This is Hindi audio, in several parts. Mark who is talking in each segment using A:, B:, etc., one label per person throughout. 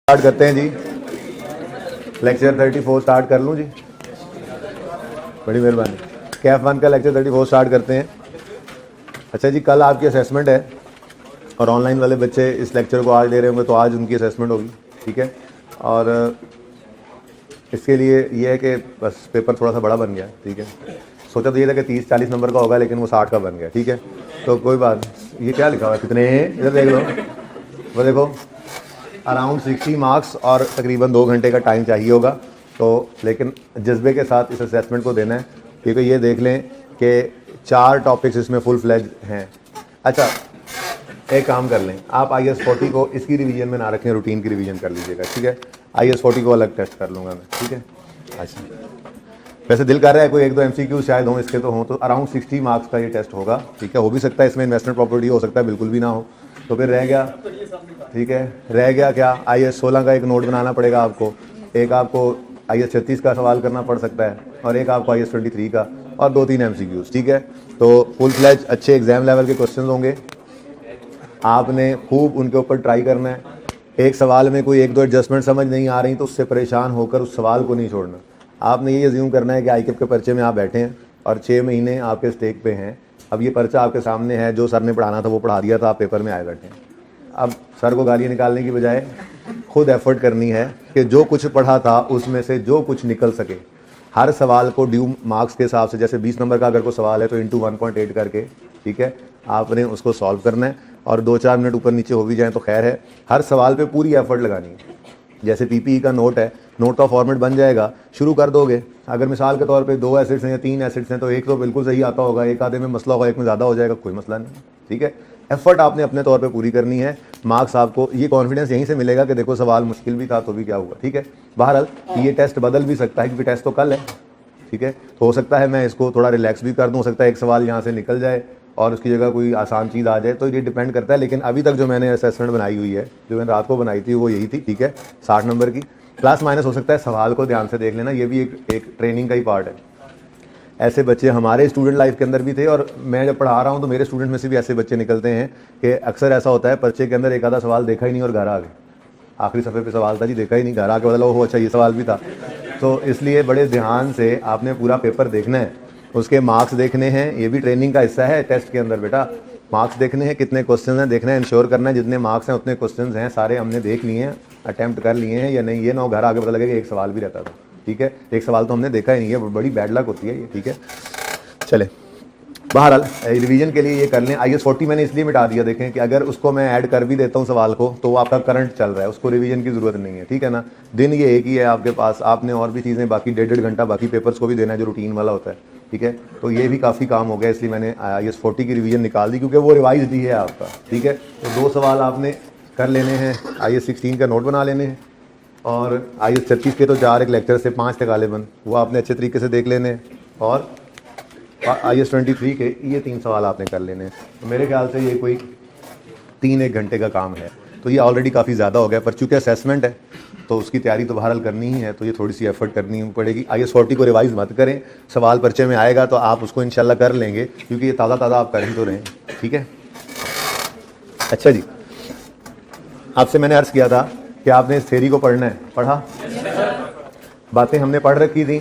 A: स्टार्ट करते हैं जी। लेक्चर 34 स्टार्ट कर लूँ जी, बड़ी मेहरबानी। कैफ 1 का लेक्चर 34 स्टार्ट करते हैं। अच्छा जी, कल आपकी असेसमेंट है और ऑनलाइन वाले बच्चे इस लेक्चर को आज ले रहे होंगे तो आज उनकी असेसमेंट होगी, ठीक है। और इसके लिए ये है कि बस पेपर थोड़ा सा बड़ा बन गया, ठीक है। सोचा तो ये था कि 30-40 नंबर का होगा, लेकिन वो 60 का बन गया, ठीक है। तो कोई बात, ये क्या लिखा हुआ है, कितने इधर देख लो, वो देखो अराउंड 60 मार्क्स और तकरीबन 2 घंटे का टाइम चाहिए होगा। तो लेकिन जज्बे के साथ इस असेसमेंट को देना है, क्योंकि ये देख लें कि 4 टॉपिक्स इसमें फुल फ्लेज हैं। अच्छा, एक काम कर लें, आप IS 40 को इसकी रिवीजन में ना रखें, रूटीन की रिवीजन कर लीजिएगा, ठीक है। IS 40 को अलग टेस्ट कर लूँगा मैं, ठीक है। अच्छा, वैसे दिल कर रहा है कोई 1-2 MCQ शायद हों, इसके तो हों, तो अराउंड 60 मार्क्स का ये टेस्ट होगा, ठीक है। हो भी सकता है इसमें इन्वेस्टमेंट प्रॉपर्टी, हो सकता है बिल्कुल भी ना हो। तो फिर रह गया, ठीक है, रह गया क्या, IS 16 का एक नोट बनाना पड़ेगा आपको, एक आपको IS 36 का सवाल करना पड़ सकता है, और एक आपको IS 23 का, और 2-3 MCQs, ठीक है। तो फुल फ्लैज अच्छे एग्जाम लेवल के क्वेश्चन होंगे, आपने खूब उनके ऊपर ट्राई करना है। एक सवाल में कोई 1-2 एडजस्टमेंट समझ नहीं आ रही तो उससे परेशान होकर उस सवाल को नहीं छोड़ना। आपने ये अज्यूम करना है कि ICAP के पर्चे में आप बैठे हैं और 6 महीने आपके स्टेक पे हैं। अब ये पर्चा आपके सामने है, जो सर ने पढ़ाना था वो पढ़ा दिया था, आप पेपर में आए बैठे हैं। अब सर को गालियाँ निकालने की बजाय खुद एफर्ट करनी है कि जो कुछ पढ़ा था उसमें से जो कुछ निकल सके, हर सवाल को ड्यू मार्क्स के हिसाब से, जैसे 20 नंबर का अगर कोई सवाल है तो इंटू 1.8 करके, ठीक है, आपने उसको सॉल्व करना है। और 2-4 मिनट ऊपर नीचे हो भी जाए तो खैर है, हर सवाल पे पूरी एफर्ट लगानी है। जैसे PPE का नोट है, नोट का फॉर्मेट बन जाएगा, शुरू कर दोगे। अगर मिसाल के तौर पे 2 एसिड्स हैं या 3 एसिड्स हैं तो एक तो बिल्कुल सही आता होगा, एक आधे में मसला होगा, एक में ज़्यादा हो जाएगा, कोई मसला नहीं, ठीक है। एफर्ट आपने अपने तौर पे पूरी करनी है, मार्क्स आपको ये कॉन्फिडेंस यहीं से मिलेगा कि देखो सवाल मुश्किल भी था तो भी क्या हुआ, ठीक है। बहरहाल ये टेस्ट बदल भी सकता है क्योंकि टेस्ट तो कल है, ठीक है। तो हो सकता है मैं इसको थोड़ा रिलैक्स भी कर दूँ, हो सकता है एक सवाल यहाँ से निकल जाए और उसकी जगह कोई आसान चीज़ आ जाए, तो ये डिपेंड करता है। लेकिन अभी तक जो मैंने असेसमेंट बनाई हुई है, जो मैंने रात को बनाई थी, वो यही थी, ठीक है, 60 नंबर की। प्लस माइनस हो सकता है, सवाल को ध्यान से देख लेना, ये भी एक ट्रेनिंग का ही पार्ट है। ऐसे बच्चे हमारे स्टूडेंट लाइफ के अंदर भी थे, और मैं जब पढ़ा रहा हूँ तो मेरे स्टूडेंट में से भी ऐसे बच्चे निकलते हैं कि अक्सर ऐसा होता है पर्चे के अंदर एक आधा सवाल देखा ही नहीं और घर आ गए, आखिरी सफ़े पे सवाल था जी, देखा ही नहीं, घर आके बदला हो, अच्छा ये सवाल भी था। तो इसलिए बड़े ध्यान से आपने पूरा पेपर देखना है, उसके मार्क्स देखने हैं, ये भी ट्रेनिंग का हिस्सा है। टेस्ट के अंदर बेटा मार्क्स देखने हैं, कितने क्वेश्चन हैं देखना है, इंश्योर करना है जितने मार्क्स हैं उतने क्वेश्चन हैं सारे हमने देख लिए हैं, अटैम्प्ट कर लिए हैं या नहीं, ये ना हो घर आगे पता लगे कि एक सवाल भी रहता था, ठीक है, एक सवाल तो हमने देखा ही नहीं है, बड़ी बैड लक होती है ये, ठीक है। चले, बहरहाल रिवीजन के लिए ये कर लें। IS 40 मैंने इसलिए मिटा दिया, देखें कि अगर उसको मैं ऐड कर भी देता हूँ सवाल को तो वो आपका करंट चल रहा है, उसको रिवीजन की ज़रूरत नहीं है, ठीक है ना। दिन ये एक ही है आपके पास, आपने और भी चीज़ें बाकी 1.5 घंटा बाकी पेपर्स को भी देना है जो रूटीन वाला होता है, ठीक है। तो ये भी काफ़ी काम हो गया, इसलिए मैंने IS 40 की रिवीजन निकाल दी, क्योंकि वो रिवाइज ही है आपका, ठीक है। तो 2 सवाल आपने कर लेने हैं, IS 16 का नोट बना लेने हैं, और IS 36 के तो 4 एक लेक्चर से 5 थे गालिबन, वो आपने अच्छे तरीके से देख लेने हैं, और IS 23 के ये 3 सवाल आपने कर लेने हैं। तो मेरे ख्याल से ये कोई 3-1 घंटे का काम है, तो ये ऑलरेडी काफ़ी ज़्यादा हो गया। पर चूँकि असेसमेंट है तो उसकी तैयारी तो बहरहाल करनी ही है, तो ये थोड़ी सी एफर्ट करनी पड़ेगी। IS 40 को रिवाइज़ मत करें, सवाल पर्चे में आएगा तो आप उसको इंशाल्लाह कर लेंगे, क्योंकि ये ताज़ा आप कर ही तो रहें, ठीक है। अच्छा जी, आपसे मैंने अर्ज़ किया था कि आपने इस थ्योरी को पढ़ना है, पढ़ा, बातें हमने पढ़ रखी थी,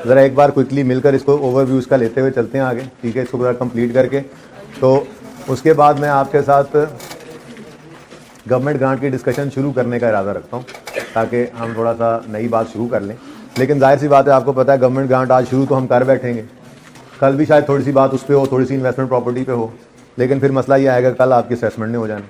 A: ज़रा एक बार क्विकली मिलकर इसको ओवरव्यू इसका लेते हुए चलते हैं आगे, ठीक है, इसको पूरा कंप्लीट करके। तो उसके बाद मैं आपके साथ गवर्नमेंट ग्रांट की डिस्कशन शुरू करने का इरादा रखता हूँ, ताकि हम थोड़ा सा नई बात शुरू कर लें। लेकिन जाहिर सी बात है, आपको पता है गवर्नमेंट ग्रांट आज शुरू तो हम कर बैठेंगे, कल भी शायद थोड़ी सी बात उस पर हो, थोड़ी सी इन्वेस्टमेंट प्रॉपर्टी पे हो, लेकिन फिर मसला ये आएगा कल आपकी असेसमेंट नहीं हो जानी,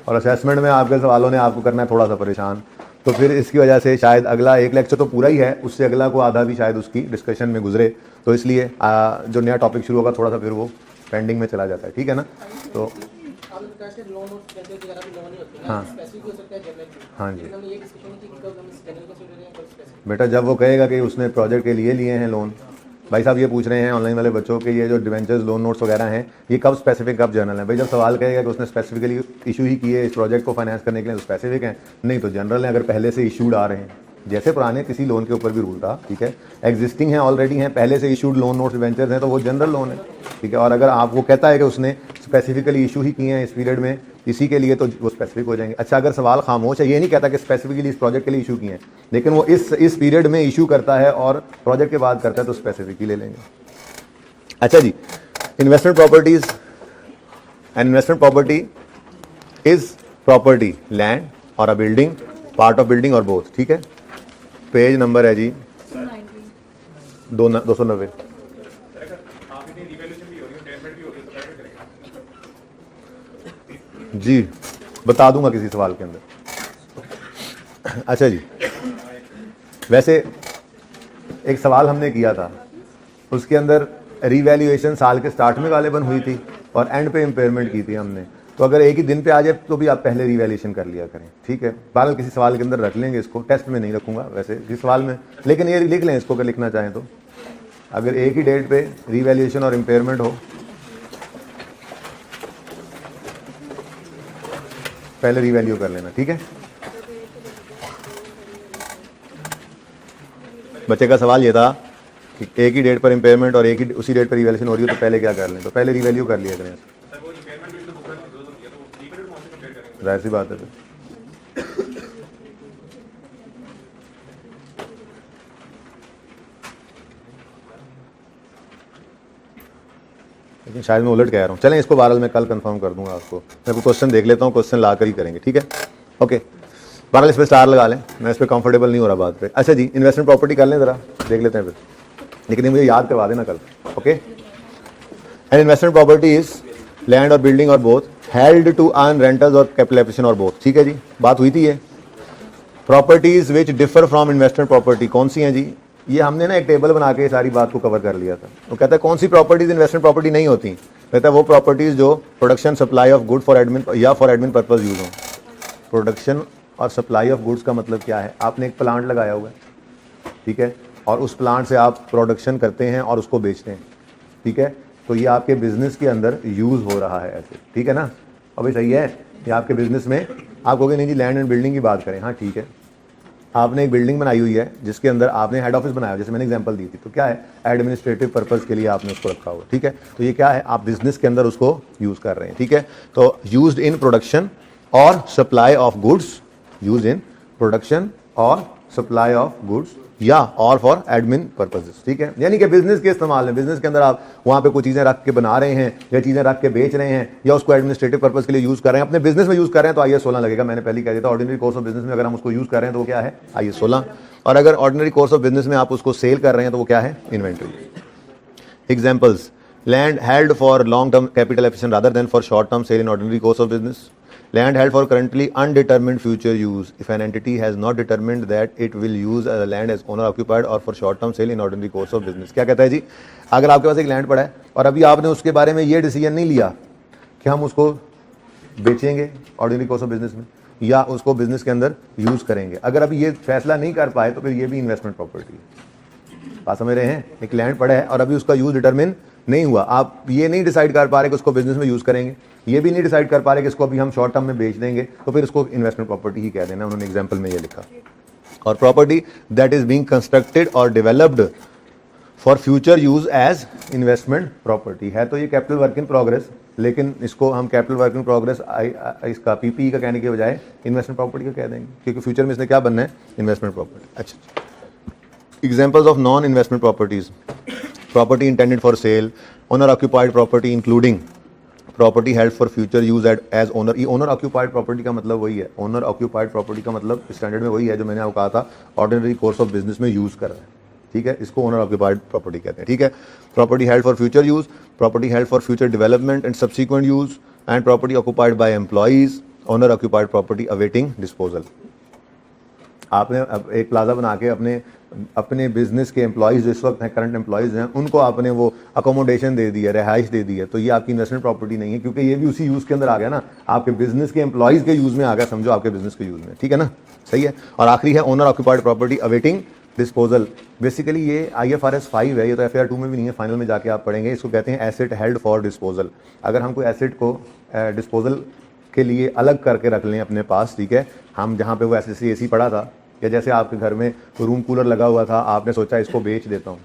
A: और असेसमेंट में आपके सवालों ने आपको करना है थोड़ा सा परेशान। तो फिर इसकी वजह से शायद अगला एक लेक्चर तो पूरा ही है, उससे अगला को आधा भी शायद उसकी डिस्कशन में गुजरे, तो इसलिए जो नया टॉपिक शुरू होगा थोड़ा सा फिर वो पेंडिंग में चला जाता है, ठीक है ना। तो हाँ हाँ जी बेटा, जब वो कहेगा कि उसने प्रोजेक्ट के लिए लिए हैं लोन, भाई साहब ये पूछ रहे हैं ऑनलाइन वाले बच्चों के ये जो डिवेंचर्स लोन नोट्स वगैरह हैं ये कब स्पेसिफिक कब जनरल है। भाई जब सवाल करेगा कि उसने स्पेसिफिकली इशू ही किए इस प्रोजेक्ट को फाइनेंस करने के लिए तो स्पेसिफिक हैं, नहीं तो जनरल है। अगर पहले से इशूड आ रहे हैं, जैसे पुराने किसी लोन के ऊपर भी रूल था, ठीक है, एग्जिस्टिंग है, ऑलरेडी हैं, पहले से इशूड लोन नोट्स डिवेंचर्स हैं, तो वो जनरल लोन है, ठीक है। और अगर आप वो कहता है कि उसने स्पेसिफिकली इशू ही किए हैं इस पीरियड में इसी के लिए तो वो स्पेसिफिक हो जाएंगे। अच्छा, अगर सवाल खामोश है, ये नहीं कहता कि स्पेसिफिकली इस प्रोजेक्ट के लिए इशू किए हैं, लेकिन वो इस पीरियड में इशू करता है और प्रोजेक्ट के बाद करता है तो स्पेसिफिक ही ले लेंगे। अच्छा जी, investment properties and investment property is property land और a building, part of building और बोथ। ठीक है, पेज नंबर है जी 290। जी बता दूंगा किसी सवाल के अंदर। अच्छा जी, वैसे एक सवाल हमने किया था, उसके अंदर रीवैल्यूएशन साल के स्टार्ट में गालिबन हुई थी और एंड पे इम्पेयरमेंट की थी हमने। तो अगर एक ही दिन पे आ जाए तो भी आप पहले रीवैल्यूएशन कर लिया करें। ठीक है, बहरहाल किसी सवाल के अंदर रख लेंगे इसको, टेस्ट में नहीं रखूंगा वैसे किसी सवाल में, लेकिन ये लिख लें इसको अगर लिखना चाहें तो। अगर एक ही डेट पे रीवैल्यूएशन और इम्पेयरमेंट हो, पहले रीवैल्यू कर लेना। ठीक है, बच्चे का सवाल ये था कि एक ही डेट पर इम्पेयरमेंट और एक ही उसी डेट पर रीवैल्यूएशन हो रही है तो पहले क्या कर लें, तो पहले रीवैल्यू कर लिया करें। जाहिर सी बात है। लेकिन शायद मैं उलट कह रहा हूँ। चलें इसको बहरहाल मैं कल कंफर्म कर दूंगा आपको। मैं क्वेश्चन देख लेता हूँ, क्वेश्चन ला कर ही करेंगे। ठीक है, ओके, बहरहाल इस पर स्टार लगा लें, मैं इस पर कंफर्टेबल नहीं हो रहा बात पे। अच्छा जी, इन्वेस्टमेंट प्रॉपर्टी कर लें, ज़रा देख लेते हैं फिर, लेकिन मुझे याद करवा देना कल। Okay, and investment property is land और बिल्डिंग और both held to earn rentals और कैपिटल एप्रिसिएशन और बोथ। ठीक है जी, बात हुई थी ये। Properties which differ from investment property कौन सी हैं जी? ये हमने ना एक टेबल बना के सारी बात को कवर कर लिया था। वो कहता है कौन सी प्रॉपर्टीज इन्वेस्टमेंट प्रॉपर्टी नहीं होती, कहता है वो प्रॉपर्टीज जो production supply of good for admin या फॉर एडमिन पर्पज यूज हो। प्रोडक्शन और सप्लाई ऑफ गुड्स का मतलब क्या है? आपने एक प्लांट लगाया हुआ है, ठीक है, और उस प्लांट से आप प्रोडक्शन करते हैं और उसको बेचते हैं। ठीक है, तो ये आपके बिजनेस के अंदर यूज हो रहा है ऐसे। ठीक है ना, अभी सही है, ये आपके बिजनेस में आप कहोगे नहीं जी लैंड एंड बिल्डिंग की बात करें। हाँ ठीक है, आपने एक बिल्डिंग बनाई हुई है जिसके अंदर आपने हेड ऑफिस बनाया, जैसे मैंने एग्जांपल दी थी, तो क्या है एडमिनिस्ट्रेटिव पर्पस के लिए आपने उसको रखा हुआ। ठीक है, तो ये क्या है, आप बिजनेस के अंदर उसको यूज कर रहे हैं। ठीक है, तो यूज्ड इन प्रोडक्शन और supply of goods, use in production और सप्लाई ऑफ गुड्स या और फॉर एडमिन पर्पसेस। ठीक है, यानी कि बिजनेस के इस्तेमाल में, बिजनेस के अंदर आप वहां पे कुछ चीजें रख के बना रहे हैं या चीजें रख के बेच रहे हैं या उसको एडमिनिस्ट्रेटिव पर्पस के लिए यूज कर रहे हैं, अपने बिजनेस में यूज कर रहे हैं, तो IAS 16 लगेगा। मैंने पहले कह दिया था ऑर्डिनरी कोर्स ऑफ बिजनेस में अगर हम उसको यूज कर रहे हैं तो वो क्या है, IAS 16। और अगर ऑर्डिनरी कोर्स ऑफ बिजनेस में आप उसको सेल कर रहे हैं तो वो क्या है, inventory. Examples, land held for long term capital efficient rather than for short term sale in ordinary course of business. Land held for currently undetermined future use if an entity has not determined that it will use the land as owner occupied or for short term sale in ordinary course of business। क्या कहता है जी, अगर आपके पास एक लैंड पड़ा है और अभी आपने उसके बारे में ये डिसीजन नहीं लिया कि हम उसको बेचेंगे ऑर्डिनरी कोर्स ऑफ बिजनेस में या उसको बिजनेस के अंदर यूज करेंगे, अगर अभी ये फैसला नहीं कर पाए तो फिर ये भी इन्वेस्टमेंट प्रॉपर्टी है। बात समझ रहे हैं, एक लैंड पड़ा है और अभी उसका यूज डिटरमिन नहीं हुआ, आप ये नहीं डिसाइड कर पा रहे कि उसको बिजनेस में यूज करेंगे, ये भी नहीं डिसाइड कर पा रहे कि इसको अभी हम शॉर्ट टर्म में बेच देंगे, तो फिर इसको इन्वेस्टमेंट प्रॉपर्टी ही कह देना। उन्होंने एग्जांपल में ये लिखा। और property that is being constructed और developed for future use as investment property है, तो ये कैपिटल वर्क इन प्रोग्रेस, लेकिन इसको हम कैपिटल वर्क इन प्रोग्रेस इसका PPE का कहने के बजाय इन्वेस्टमेंट प्रॉपर्टी का कह देंगे, क्योंकि फ्यूचर में इसने क्या बनना है, इन्वेस्टमेंट प्रॉपर्टी। अच्छा, examples of non investment properties, property intended for sale, owner occupied property including property held for future use as owner। ये owner occupied property का मतलब वही है, owner occupied property का मतलब स्टैंडर्ड में वही है जो मैंने आपको कहा था ऑर्डिनरी कोर्स ऑफ बिजनेस में यूज कर रहे हैं। ठीक है, इसको ओनर ऑक्यूपाइड प्रॉपर्टी कहते हैं। ठीक है, property held for future use, property held for future development and subsequent use and property occupied by employees, owner occupied property awaiting disposal. आपने एक प्लाजा बना के अपने बिजनेस के एम्प्लॉइज जो इस वक्त हैं, करंट एम्प्लॉइज हैं, उनको आपने वो अकोमोडेशन दे दी है, रिहाइश दे दी है, तो ये आपकी इन्वेस्टमेंट प्रॉपर्टी नहीं है, क्योंकि ये भी उसी यूज के अंदर आ गया ना, आपके बिजनेस के एम्प्लॉइज के यूज में आ गया, समझो आपके बिजनेस के यूज में। ठीक है ना, सही है। और आखिरी है owner occupied property awaiting disposal. Basically ये IFRS 5 है, ये तो FAR 2 में भी नहीं है, फाइनल में जाके आप पढ़ेंगे। इसको कहते हैं एसेट हेल्ड फॉर डिस्पोजल। अगर हम कोई एसेट को डिस्पोजल के लिए अलग करके रख लें अपने पास, ठीक है, हम जहाँ पे वो AC पड़ा था, या जैसे आपके घर में रूम कूलर लगा हुआ था, आपने सोचा इसको बेच देता हूँ,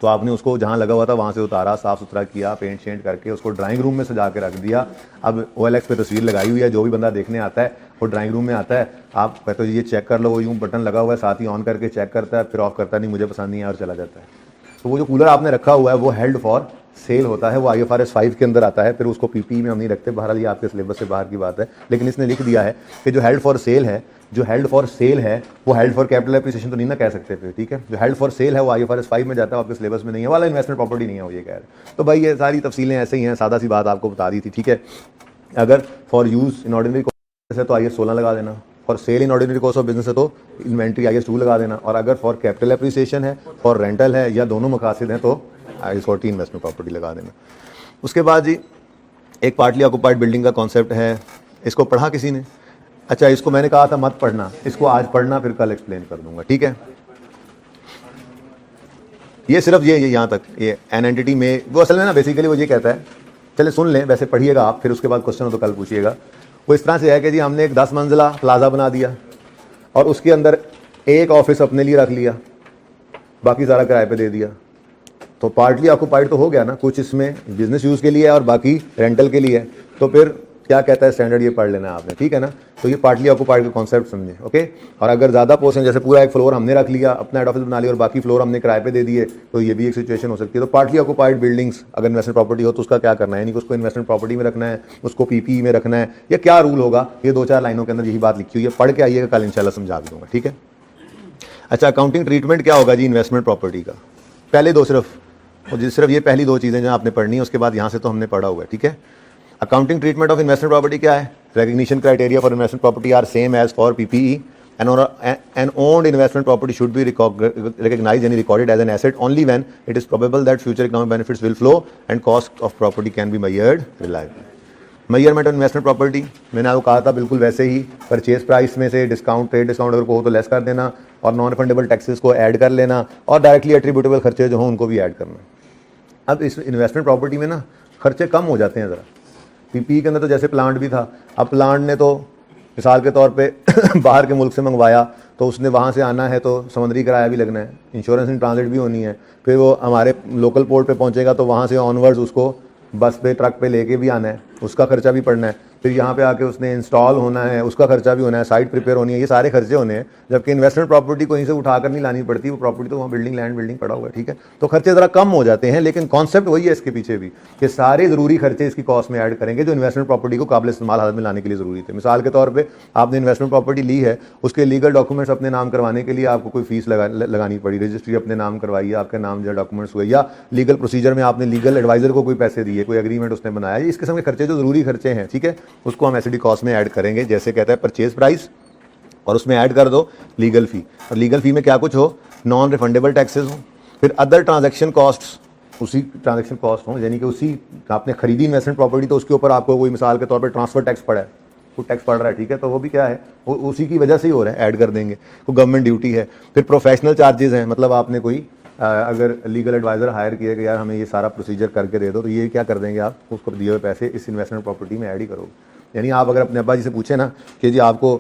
A: तो आपने उसको जहाँ लगा हुआ था वहाँ से उतारा, साफ़ सुथरा किया, पेंट शेंट करके उसको ड्राइंग रूम में सजा के रख दिया। अब OLX पे तस्वीर लगाई हुई है, जो भी बंदा देखने आता है वो ड्राइंग रूम में आता है, आप कहते हो ये चेक कर लो, वो यूँ बटन लगा हुआ है, साथ ही ऑन करके चेक करता है, फिर ऑफ करता नहीं, मुझे पसंद नहीं है और चला जाता है। तो वो जो कूलर आपने रखा हुआ है वो हेल्ड फॉर सेल होता है, वो IFRS 5 के अंदर आता है, फिर उसको PPE में हम नहीं रखते, बहरहाल ये आपके सिलेबस से बाहर की बात है। लेकिन इसने लिख दिया है कि जो हेल्ड फॉर सेल है, जो हेल्ड फॉर सेल है वो हेल्ड फॉर कैपिटल एप्रिसिएशन तो नहीं ना कह सकते थे, ठीक है। जो हेल्ड फॉर सेल है वो IFRS 5 में जाता है, आपके सिलेबस में नहीं है, वाला इन्वेस्टमेंट प्रॉपर्टी नहीं है वो, ये कह रहे हैं। तो भाई ये सारी तफसीलें ऐसे ही हैं, सादा सी बात आपको बता दी थी, ठीक है। अगर for use in ordinary course है तो IS 16 लगा देना, for sale in ordinary course of business है तो इन्वेंट्री IS 2 लगा देना, और अगर फॉर कैपिटल एप्रिसिएशन है, फॉर रेंटल है, या दोनों मकासद हैं तो IS 14 इन्वेस्टमेंट प्रॉपर्टी लगा देना। उसके बाद जी एक पार्टली ऑक्यूपाइड बिल्डिंग का कॉन्सेप्ट है, इसको पढ़ा किसी ने? अच्छा, इसको मैंने कहा था मत पढ़ना, इसको आज पढ़ना, फिर कल एक्सप्लेन कर दूंगा, ठीक है। ये सिर्फ ये यहाँ तक, ये एन एंटिटी में वो असल में ना बेसिकली वो ये कहता है, चले सुन लें, वैसे पढ़िएगा आप, फिर उसके बाद क्वेश्चन हो तो कल पूछिएगा। वो इस तरह से है कि जी हमने एक 10 मंजिला प्लाजा बना दिया और उसके अंदर एक ऑफिस अपने लिए रख लिया, बाकी सारा किराए पे दे दिया, तो पार्टली ऑक्यूपाइड तो हो गया ना, कुछ इसमें बिजनेस यूज़ के लिए है और बाकी रेंटल के लिए है। तो फिर क्या कहता है स्टैंडर्ड, ये पढ़ लेना आपने, ठीक है ना। तो ये पार्टली ऑक्यूपाइड का कॉन्सेप्ट समझे, ओके। और अगर ज़्यादा पोर्शन, जैसे पूरा एक फ्लोर हमने रख लिया, अपना हेड ऑफिस बना लिया और बाकी फ्लोर हमने किराए पे दे दिए, तो ये भी एक सिचुएशन हो सकती है। तो पार्टली ऑक्यूपाइड बिल्डिंग्स अगर इन्वेस्टमेंट प्रॉपर्टी हो तो उसका क्या करना है, यानी कि उसको इन्वेस्टमेंट प्रॉपर्टी में रखना है, उसको PPE में रखना है, या क्या रूल होगा, ये 2-4 लाइनों के अंदर यही बात लिखी हुई है, पढ़ के आइएगा, कल इंशाल्लाह समझा दूंगा, ठीक है। अच्छा, अकाउंटिंग ट्रीटमेंट क्या होगा जी इन्वेस्टमेंट प्रॉपर्टी का? पहले दो सिर्फ ये पहली 2 चीज़ें जो आपने पढ़नी है, उसके बाद यहाँ से तो हमने पढ़ा हुआ है, ठीक है। Accounting treatment of investment property क्या है? Recognition criteria for investment property are same as for PPE and owned investment property should be recognized and recorded as an asset only when it is probable that future economic benefits will flow and cost of property can be measured reliably. Measurement of investment property मैंने आपको कहा था बिल्कुल वैसे ही, परचेज प्राइस में से डिस्काउंट, ट्रेड डिस्काउंट अगर को हो तो लेस कर देना, और नॉन रिफंडेबल टैक्सेस को ऐड कर लेना, और डायरेक्टली एट्रीब्यूटेबल खर्चे जो हों उनको भी ऐड करना। अब इस इन्वेस्टमेंट प्रॉपर्टी में ना खर्चे कम हो जाते हैं ज़रा। PPE के अंदर तो जैसे प्लांट भी था, अब प्लांट ने तो मिसाल के तौर पे बाहर के मुल्क से मंगवाया तो उसने वहाँ से आना है तो समुद्री किराया भी लगना है, इंश्योरेंस इन ट्रांजिट भी होनी है, फिर वो हमारे लोकल पोर्ट पे पहुँचेगा तो वहाँ से ऑनवर्ड्स उसको बस पे ट्रक पे लेके भी आना है, उसका खर्चा भी पड़ना है, फिर यहाँ पे आके उसने इंस्टॉल होना है, उसका खर्चा भी होना है, साइट प्रिपेयर होनी है, ये सारे खर्चे होने हैं। जबकि इन्वेस्टमेंट प्रॉपर्टी को यहीं से उठाकर नहीं लानी पड़ती, वो प्रॉपर्टी तो वहाँ लैंड बिल्डिंग पड़ा हुआ है, ठीक है। तो खर्चे ज़रा कम हो जाते हैं, लेकिन कॉन्सेप्ट वही है इसके पीछे भी कि सारे ज़रूरी खर्चे इसकी कॉस्ट में ऐड करेंगे जो इन्वेस्टमेंट प्रॉपर्टी को काबिल इस्तेमाल हालत में लाने के लिए ज़रूरी थे। मिसाल के तौर पर आपने इन्वेस्टमेंट प्रॉपर्टी ली है, उसके लीगल डॉक्यूमेंट्स अपने नाम करवाने के लिए आपको कोई फीस लगानी पड़ी, रजिस्ट्री अपने नाम करवाई, आपके नाम जो डॉक्यूमेंट्स हुए, या लीगल प्रोसीजर में आपने लीगल एडवाइजर को कोई पैसे दिए, कोई एग्रीमेंट उसने बनाया, इस किस्म के खर्चे जो ज़रूरी खर्चे हैं, ठीक है, उसको हम एसिडी कॉस्ट में ऐड करेंगे। जैसे कहता है परचेज प्राइस और उसमें ऐड कर दो लीगल फी, और लीगल फी में क्या कुछ हो, नॉन रिफंडेबल टैक्सेस हो, फिर अदर ट्रांजैक्शन कॉस्ट्स, उसी ट्रांजैक्शन कॉस्ट हो, यानी कि उसी आपने खरीदी इन्वेस्टमेंट प्रॉपर्टी तो उसके ऊपर आपको कोई मिसाल के तौर पर ट्रांसफर टैक्स पड़ा है, वो टैक्स पड़ रहा है, ठीक है, तो वो भी क्या है, वो उसी की वजह से ही हो रहा है, ऐड कर देंगे। वो गवर्नमेंट ड्यूटी है। फिर प्रोफेशनल चार्जेस हैं, मतलब आपने कोई अगर लीगल एडवाइज़र हायर किया कि यार हमें ये सारा प्रोसीजर करके दे दो, तो ये क्या कर देंगे आप, उसको दिए हुए पैसे इस इन्वेस्टमेंट प्रॉपर्टी में ऐड ही करोगे। यानी आप अगर अपने अब्बा जी से पूछे ना कि जी आपको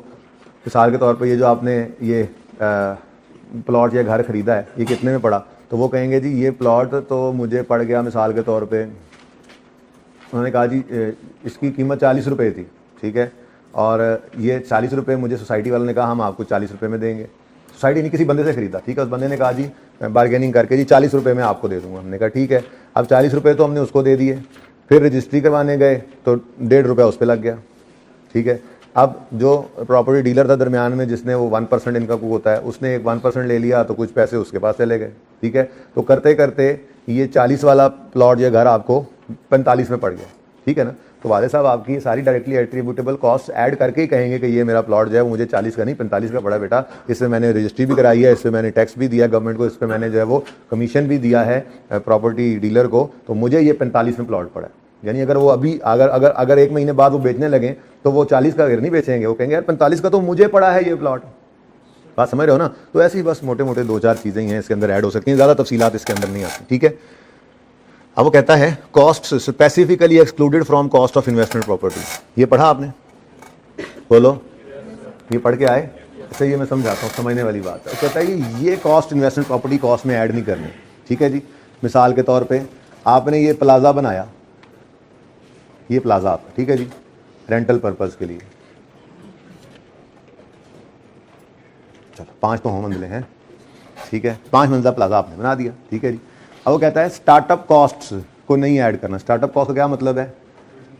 A: मिसाल के तौर पे ये जो आपने ये प्लॉट या घर ख़रीदा है ये कितने में पड़ा, तो वो कहेंगे जी ये प्लॉट तो मुझे पड़ गया मिसाल के तौर पे, उन्होंने कहा जी इसकी कीमत 40 रुपये थी, ठीक है, और ये 40 रुपये मुझे सोसाइटी वालों ने कहा हम आपको 40 रुपये में देंगे। सोसाइटी नहीं, किसी बंदे से ख़रीदा, ठीक है, उस बंदे ने कहा जी बार्गेनिंग करके जी 40 रुपये में आपको दे दूँगा। हमने कहा ठीक है, अब 40 रुपये तो हमने उसको दे दिए, फिर रजिस्ट्री करवाने गए तो 1.5 रुपया उस पर लग गया, ठीक है। अब जो प्रॉपर्टी डीलर था दरमियान में, जिसने वो 1% इनका कुछ होता है, उसने एक 1% ले लिया तो कुछ पैसे उसके पास चले गए, ठीक है। तो करते करते ये 40 वाला प्लॉट या घर आपको 45 में पड़ गया, ठीक है ना। तो वाले साहब आपकी सारी डायरेक्टली एट्रीब्यूटेबल कॉस्ट ऐड करके ही कहेंगे कि ये मेरा प्लॉट जो है वो मुझे 40 का नहीं 45 का पड़ा बेटा, इससे मैंने रजिस्ट्री भी कराई है, इससे मैंने टैक्स भी दिया गवर्नमेंट को, इस पर मैंने जो है वो कमीशन भी दिया है प्रॉपर्टी डीलर को, तो मुझे ये 45 में प्लॉट पड़ा है। यानी अगर वो अभी अगर 1 महीने बाद वो बेचने लगे तो वो 40 का घर नहीं बेचेंगे, वो कहेंगे यार 45 का तो मुझे पड़ा है ये प्लॉट। बात समझ रहे हो ना। तो ऐसे ही बस मोटे मोटे 2-4 चीज़ें ही हैं इसके अंदर ऐड हो सकती हैं, ज़्यादा तफसीलात इसके अंदर नहीं आती, ठीक है। अब वो कहता है cost specifically excluded from cost of investment property. ये पढ़ा आपने, बोलो, ये पढ़ के आए? अच्छा ये मैं समझाता हूँ, समझने वाली बात है। कहता है कि ये कॉस्ट इन्वेस्टमेंट प्रॉपर्टी कॉस्ट में ऐड नहीं करनी, ठीक है जी। मिसाल के तौर पे आपने ये प्लाजा बनाया, ये प्लाजा आपका, ठीक है जी, रेंटल पर्पस के लिए, चलो 5 तो होम मंजिलें हैं, ठीक है, 5 मंजिला प्लाजा आपने बना दिया, ठीक है जी। अब वो कहता है स्टार्टअप कॉस्ट्स को नहीं ऐड करना। स्टार्टअप कॉस्ट का क्या मतलब है?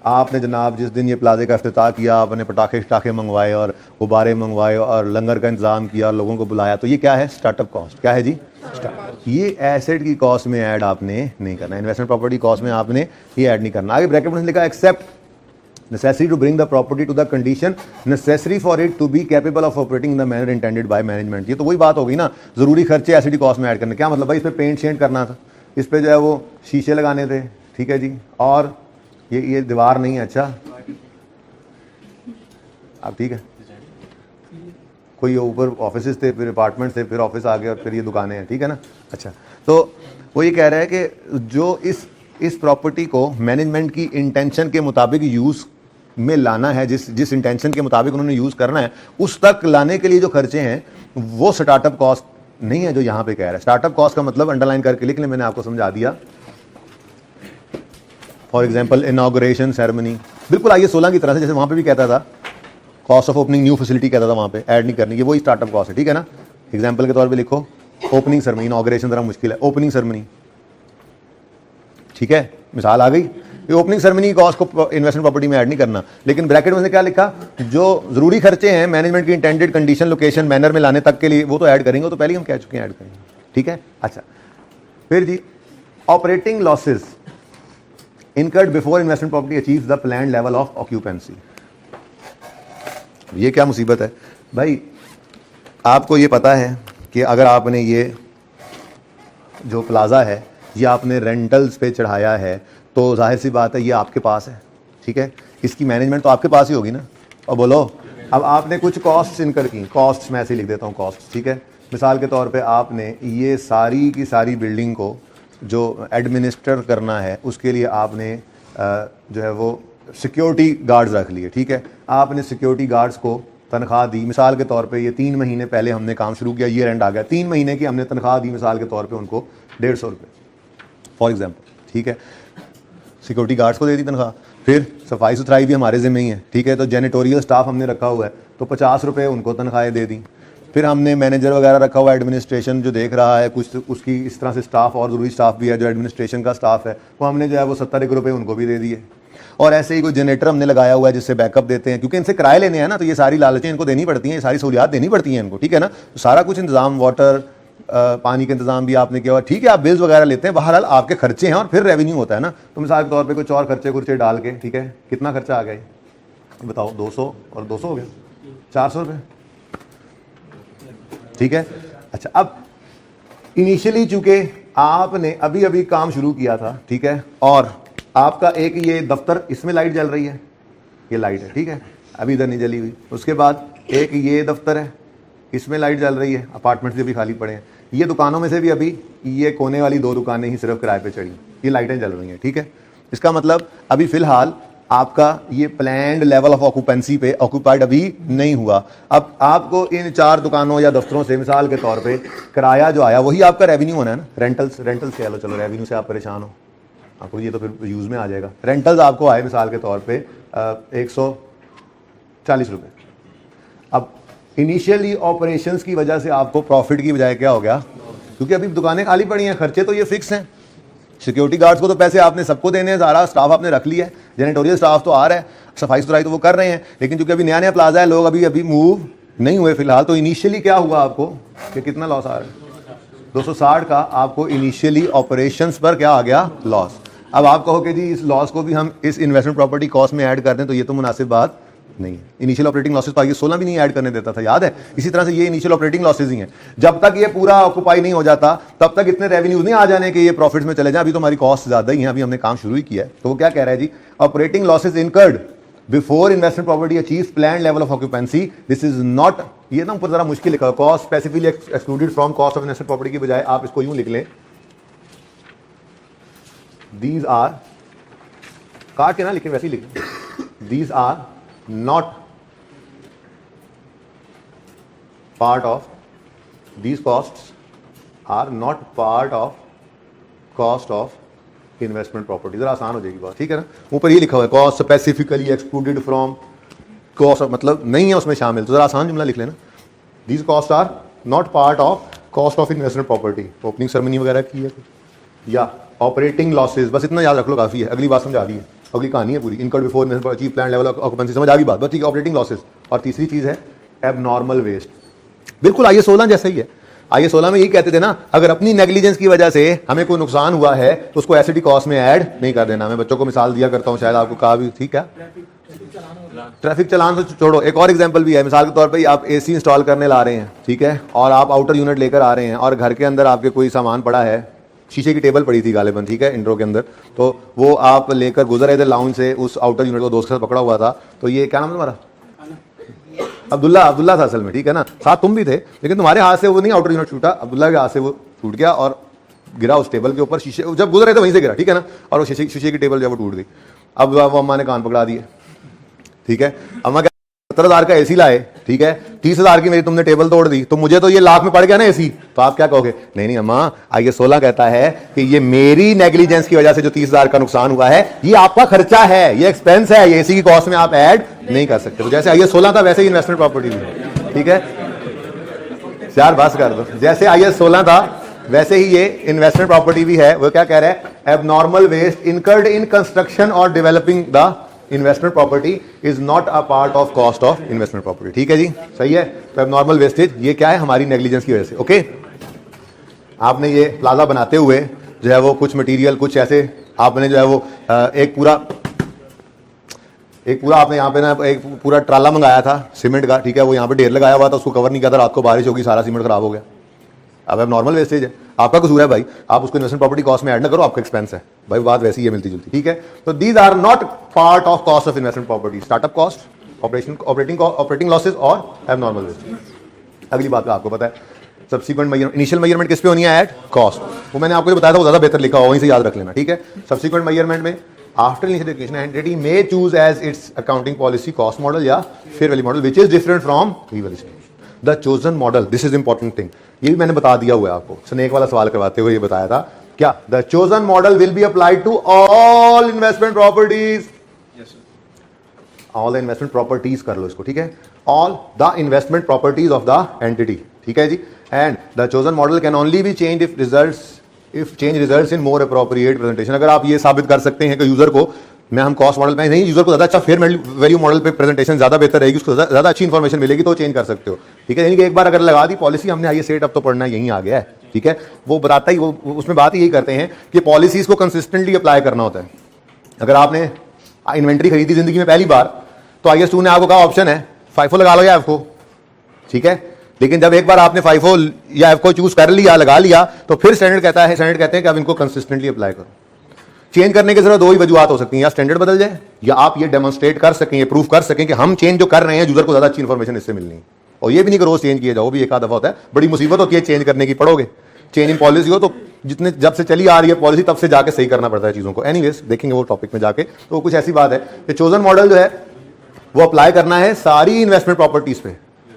A: आपने जनाब जिस दिन ये प्लाजे का इफ्तिताह किया, आपने पटाखे शटाखे मंगवाए और गुब्बारे मंगवाए और लंगर का इंतजाम किया और लोगों को बुलाया, तो ये क्या है? Startup cost. क्या है जी? ये एसेट की कॉस्ट में ऐड आपने नहीं करना, इन्वेस्टमेंट प्रॉपर्टी कॉस्ट में आपने ये ऐड नहीं करना। आगे ब्रैकेट में लिखा accept necessary to bring the property to the condition necessary for it to be capable of operating in the manner intended by management। ये तो वही बात होगी ना, जरूरी खर्चे एसिडी कॉस्ट में ऐड करने। क्या मतलब भाई? इस पे पेंट शेंट करना था, इस पे जो है वो शीशे लगाने थे, ठीक है जी, और ये दीवार नहीं है, अच्छा अब ठीक है, कोई ऊपर ऑफिस थे, फिर अपार्टमेंट थे, फिर ऑफिस आ गए और फिर ये दुकानें हैं, ठीक है ना। अच्छा, तो वो ये कह रहा है कि जो इस प्रॉपर्टी को मैनेजमेंट की इंटेंशन के मुताबिक यूज़ में लाना है, जिस इंटेंशन के मुताबिक उन्होंने यूज़ करना है, उस तक लाने के लिए जो खर्चे हैं वो स्टार्टअप कॉस्ट नहीं है जो यहाँ पे कह रहा है। स्टार्टअप कॉस्ट का मतलब अंडरलाइन करके लिख लें, मैंने आपको समझा दिया। फॉर एग्जाम्पल इनॉग्रेशन सेरेमनी, बिल्कुल आइए 16 की तरह से, जैसे वहाँ पे भी कहता था cost of opening new facility कहता था, वहाँ पे ऐड नहीं करनी, ये वही स्टार्टअप कॉस्ट है, ठीक है ना। एग्जाम्पल के तौर पर लिखो ओपनिंग सेरेमनी, इनॉग्रेशन ज़रा मुश्किल है, ओपनिंग सेरेमनी, ठीक है, मिसाल आ गई। ये ओपनिंग सेरेमनी कॉस्ट को इन्वेस्टमेंट प्रॉपर्टी में ऐड नहीं करना, लेकिन ब्रैकेट में से क्या लिखा? जो जरूरी खर्चे हैं मैनेजमेंट की इंटेंडेड कंडीशन लोकेशन मैनर में लाने तक के लिए, वो तो ऐड करेंगे, वो तो पहले ही हम कह चुके हैं ऐड करेंगे, ठीक है। अच्छा, फिर जी operating losses incurred before investment property achieves the planned level of occupancy. ये क्या मुसीबत है भाई? आपको ये पता है कि अगर आपने ये जो प्लाजा है ये आपने रेंटल्स पे चढ़ाया है, तो जाहिर सी बात है ये आपके पास है, ठीक है, इसकी मैनेजमेंट तो आपके पास ही होगी ना। और बोलो, अब आपने कुछ कॉस्ट्स इनकर की, कॉस्ट्स मैं ऐसे ही लिख देता हूँ कॉस्ट्स, ठीक है। मिसाल के तौर पे आपने ये सारी की सारी बिल्डिंग को जो एडमिनिस्टर करना है उसके लिए आपने जो है वो सिक्योरिटी गार्ड्स रख लिए, ठीक है। आपने सिक्योरिटी गार्ड्स को तनख्वाह दी, मिसाल के तौर पे ये 3 महीने पहले हमने काम शुरू किया, ये एंड आ गया, 3 महीने की हमने तनख्वाह दी मिसाल के तौर पे उनको 150 रुपये फॉर एग्जाम्पल, ठीक है। सिक्योरिटी गार्ड्स को दे दी तनख्वाह, फिर सफाई सुथराई भी हमारे ज़िम्मे ही है, ठीक है, तो जेनेटोरियल स्टाफ हमने रखा हुआ है, तो 50 रुपये उनको तनख्वाहें दे दी। फिर हमने मैनेजर वगैरह रखा हुआ है, एडमिनिस्ट्रेशन जो देख रहा है, कुछ उसकी इस तरह से स्टाफ और ज़रूरी स्टाफ भी है जो एडमिनिस्ट्रेशन का स्टाफ है, तो हमने जो है वो 70 रुपये उनको भी दे दिए। और ऐसे ही कोई जनरेटर हमने लगाया हुआ है जिससे बैकअप देते हैं, क्योंकि इनसे किराए लेने हैं ना, तो ये सारी लालचें इनको देनी पड़ती हैं, ये सारी सहूलियात देनी पड़ती हैं इनको, ठीक है ना। तो सारा कुछ इंतजाम, वाटर पानी का इंतजाम भी आपने किया हुआ, ठीक है, आप बिल्स वगैरह लेते हैं, बहरहाल आपके खर्चे हैं और फिर रेवेन्यू होता है ना। तो मिसाल के तौर पे कुछ और खर्चे डाल के, ठीक है, कितना खर्चा आ गया बताओ? 200 और 200 हो गया 400 रुपये, ठीक है। अच्छा, अब इनिशियली चूंकि आपने अभी अभी काम शुरू किया था, ठीक है, और आपका एक ये दफ्तर, इसमें लाइट जल रही है, ये लाइट है, ठीक है, अभी इधर नहीं जली हुई। उसके बाद एक ये दफ्तर है, इसमें लाइट जल रही है, अपार्टमेंट्स भी अभी खाली पड़े हैं। ये दुकानों में से भी अभी ये कोने वाली 2 दुकानें ही सिर्फ किराए पे चढ़ी, ये लाइटें जल रही हैं, ठीक है। इसका मतलब अभी फ़िलहाल आपका ये प्लान्ड लेवल ऑफ ऑक्यूपेंसी पे ऑक्यूपाइड अभी नहीं हुआ। अब आपको इन 4 दुकानों या दफ्तरों से मिसाल के तौर पे किराया जो आया वही आपका रेवेन्यू होना है ना। रेंटल्स कह लो, चलो रेवेन्यू से आप परेशान हो, आपको ये तो फिर यूज़ में आ जाएगा। रेंटल्स आपको आए मिसाल के तौर पे 140 रुपये। अब इनिशियली ऑपरेशंस की वजह से आपको प्रॉफिट की बजाय क्या हो गया? क्योंकि अभी दुकानें खाली पड़ी हैं, खर्चे तो ये फिक्स हैं। सिक्योरिटी गार्ड्स को तो पैसे आपने सबको देने हैं, सारा स्टाफ आपने रख लिया है, जेनेटोरियल स्टाफ तो आ रहा है, सफाई सुथराई तो वो कर रहे हैं, लेकिन चूंकि अभी नया नया प्लाजा है, लोग अभी मूव नहीं हुए फिलहाल, तो इनिशियली क्या हुआ आपको कि कितना लॉस आ रहा है? 260 का आपको इनिशियली ऑपरेशंस पर क्या आ गया? लॉस। अब आप कहो कि जी इस लॉस को भी हम इस इन्वेस्टमेंट प्रॉपर्टी कॉस्ट में ऐड कर दें, तो ये तो मुनासिब बात नहीं है। इनिशियल ऑपरेटिंग लॉसेस पर ये 16 भी नहीं ऐड करने देता था, याद है। इसी तरह से ये इनिशियल ऑपरेटिंग लॉसेस ही हैं। जब तक ये पूरा ऑक्यूपाई नहीं हो जाता तब तक इतने रेवेन्यूज नहीं आ जाने कि ये प्रॉफिट्स में चले जाए। अभी तो हमारी कॉस्ट ज्यादा ही है, अभी हमने काम शुरू ही किया है। तो वो क्या कह रहा है जी? Operating losses incurred before investment property achieves planned level of occupancy, this is not, ये ना ऊपर जरा मुश्किल लिखा है, cost specifically excluded from cost of investment property की बजाय आप इसको यूं लिख लें, दीज आर, काट के ना लिखें, वैसे ही लिखें, these are not part of, these costs are not part of cost of investment property. जरा आसान हो जाएगी बात, ठीक है ना। ऊपर ये लिखा हुआ है cost specifically excluded from cost, मतलब नहीं है उसमें शामिल, तो जरा आसान जुमला लिख लेना, these cost are not part of cost of investment property. Opening ceremony वगैरह की है या ऑपरेटिंग लॉसेज, बस इतना याद रख लो काफी है, अगली बात समझा दी है, अगली कहानी है पूरी। Incurred before investment achieve plan level occupancy, समझ आ गई बात, बस ठीक है, ऑपरेटिंग लॉसेज। और तीसरी चीज है एबनॉर्मल वेस्ट, बिल्कुल IAS 16 जैसा ही है। IAS 16 में यही कहते थे ना, अगर अपनी नेग्लिजेंस की वजह से हमें कोई नुकसान हुआ है तो उसको एसिडी कॉस्ट में ऐड नहीं कर देना। मैं बच्चों को मिसाल दिया करता हूं, शायद आपको कहा भी, ठीक है। ट्रैफिक चलान तो छोड़ो, एक और एग्जांपल भी है। मिसाल के तौर पे आप AC इंस्टॉल करने ला रहे हैं, ठीक है, और आप आउटर यूनिट लेकर आ रहे हैं और घर के अंदर आपके कोई सामान पड़ा है, शीशे की टेबल पड़ी थी गालिबन, ठीक है, इंट्रो के अंदर, तो वो आप लेकर गुजर रहे थे लाउंज से, उस आउटर यूनिट को दोस्त के साथ पकड़ा हुआ था, तो ये क्या नाम है तुम्हारा? अब्दुल्ला था असल में, ठीक है ना, साथ तुम भी थे, लेकिन तुम्हारे हाथ से वो नहीं आउटर यूनिट छूटा, अब्दुल्ला के हाथ से वो टूट गया और गिरा उस टेबल के ऊपर, शीशे जब गुजर रहे थे वहीं से गिरा, ठीक है ना, और वो शीशे की टेबल जब वो टूट गई। अब वो अम्मा ने कान पकड़ा दिए, ठीक है, अम्मा 70,000 का AC लाए, ठीक है, 30,000 की मेरी तुमने टेबल तोड़ दी, तो मुझे तो ये लाख में पड़ गया ना AC, तो आप क्या कहोगे? नहीं अम्मा, IAS 16 कहता है कि ये मेरी नेग्लिजेंस की वजह से जो 30,000 का नुकसान हुआ है, ये आपका खर्चा है, ये एक्सपेंस है, ये AC की कॉस्ट में आप ऐड नहीं कर सकते। तो जैसे IAS 16 था वैसे ही इन्वेस्टमेंट प्रॉपर्टी भी है, ठीक है यार, बस कर दो। जैसे IAS 16 था वैसे ही ये इन्वेस्टमेंट प्रॉपर्टी भी है। वो क्या कह रहा है? Abnormal waste incurred in construction और developing the investment property is not a part of cost of investment property. ठीक है जी, सही है। तो एबनॉर्मल वेस्टेज ये क्या है? हमारी नेग्लिजेंस की वजह से। ओके, आपने ये प्लाजा बनाते हुए जो है वो कुछ मटेरियल, कुछ ऐसे आपने जो है वो एक पूरा आपने यहाँ पे ना एक पूरा ट्राला मंगाया था सीमेंट का, ठीक है, वो यहाँ पे ढेर लगाया हुआ था, उसको कवर नहीं किया था, रात को बारिश होगी, सारा सीमेंट खराब हो गया। अब नॉर्मल वेस्टेज है, आपका कसूर है भाई, आप उसको इन्वेस्टमेंट प्रॉपर्टी कॉस्ट में ऐड ना करो, आपका एक्सपेंस है भाई, बात वैसी ही है, मिलती जुलती। ठीक है, तो these are not part of cost of investment property, startup cost, operating losses और एबनॉर्मल वेस्टेज। अगली बात आपको पता है, सब्सिक्वेंट मेजरमेंट, इनिशियल मेजरमेंट किस पे होनी है? At cost. वो मैंने आपको बताया था, वो ज्यादा बेहतर लिखा हुआ, वहीं से याद रख लेना। ठीक है, सब्सिक्वेंट मेजरमेंट में after initial entity may choose as its accounting policy cost model या fair value model which is different from real estate. The chosen model, this is important thing, ये भी मैंने बता दिया हुआ है आपको, स्नेक वाला सवाल करवाते हुए ये बताया था क्या? The chosen model will be applied to all investment properties, all the investment properties कर लो इसको, ठीक है, all the investment properties of the entity. ठीक है जी, and the chosen model can only be change if change results in more appropriate presentation. अगर आप ये साबित कर सकते हैं कि यूजर को मैं हम कॉस्ट मॉडल पे नहीं, यूजर को ज्यादा अच्छा फेयर वैल्यू मॉडल पे प्रेजेंटेशन ज्यादा बेहतर रहेगी, उसको ज्यादा अच्छी इन्फॉर्मेशन मिलेगी, तो चेंज कर सकते हो। ठीक है, यानी कि एक बार अगर लगा दी पॉलिसी हमने, आइए सेट अब तो पढ़ना यहीं आ गया है। ठीक है, वो बताता ही, वो उसमें बात यही करते हैं कि पॉलिसीज को कंसिस्टेंटली अप्लाई करना होता है। अगर आपने इन्वेंट्री खरीदी जिंदगी में पहली बार, तो IAS 2 ने आपको कहा ऑप्शन है FIFO लगा लो या FIFO, ठीक है, लेकिन जब एक बार आपने FIFO या FIFO चूज कर लिया, लगा लिया, तो फिर स्टैंडर्ड कहते हैं कि आप इनको कंसिस्टेंटली अप्लाई करो। चेंज करने की जरूरत दो ही वजूहत हो सकती हैं, या स्टैंडर्ड बदल जाए, या आप ये डेमोन्स्ट्रेट कर सकें, ये प्रूफ कर सकें कि हम चेंज जो कर रहे हैं यूजर को ज्यादा अच्छी इन्फॉर्मेशन इससे मिलनी है। और ये भी नहीं कि रोज चेंज किया जाओ, भी एक आध दफा होता है, बड़ी मुसीबत होती है चेंज करने की। पढ़ोगे चेंज इन पॉलिसी हो तो जितने जब से चली आ रही है पॉलिसी तब से जाके सही करना पड़ता है चीजों को। एनीवेज देखेंगे वो टॉपिक में जाके, तो कुछ ऐसी बात है कि चोजन मॉडल जो है वो अप्लाई करना है सारी इन्वेस्टमेंट प्रॉपर्टीज पे,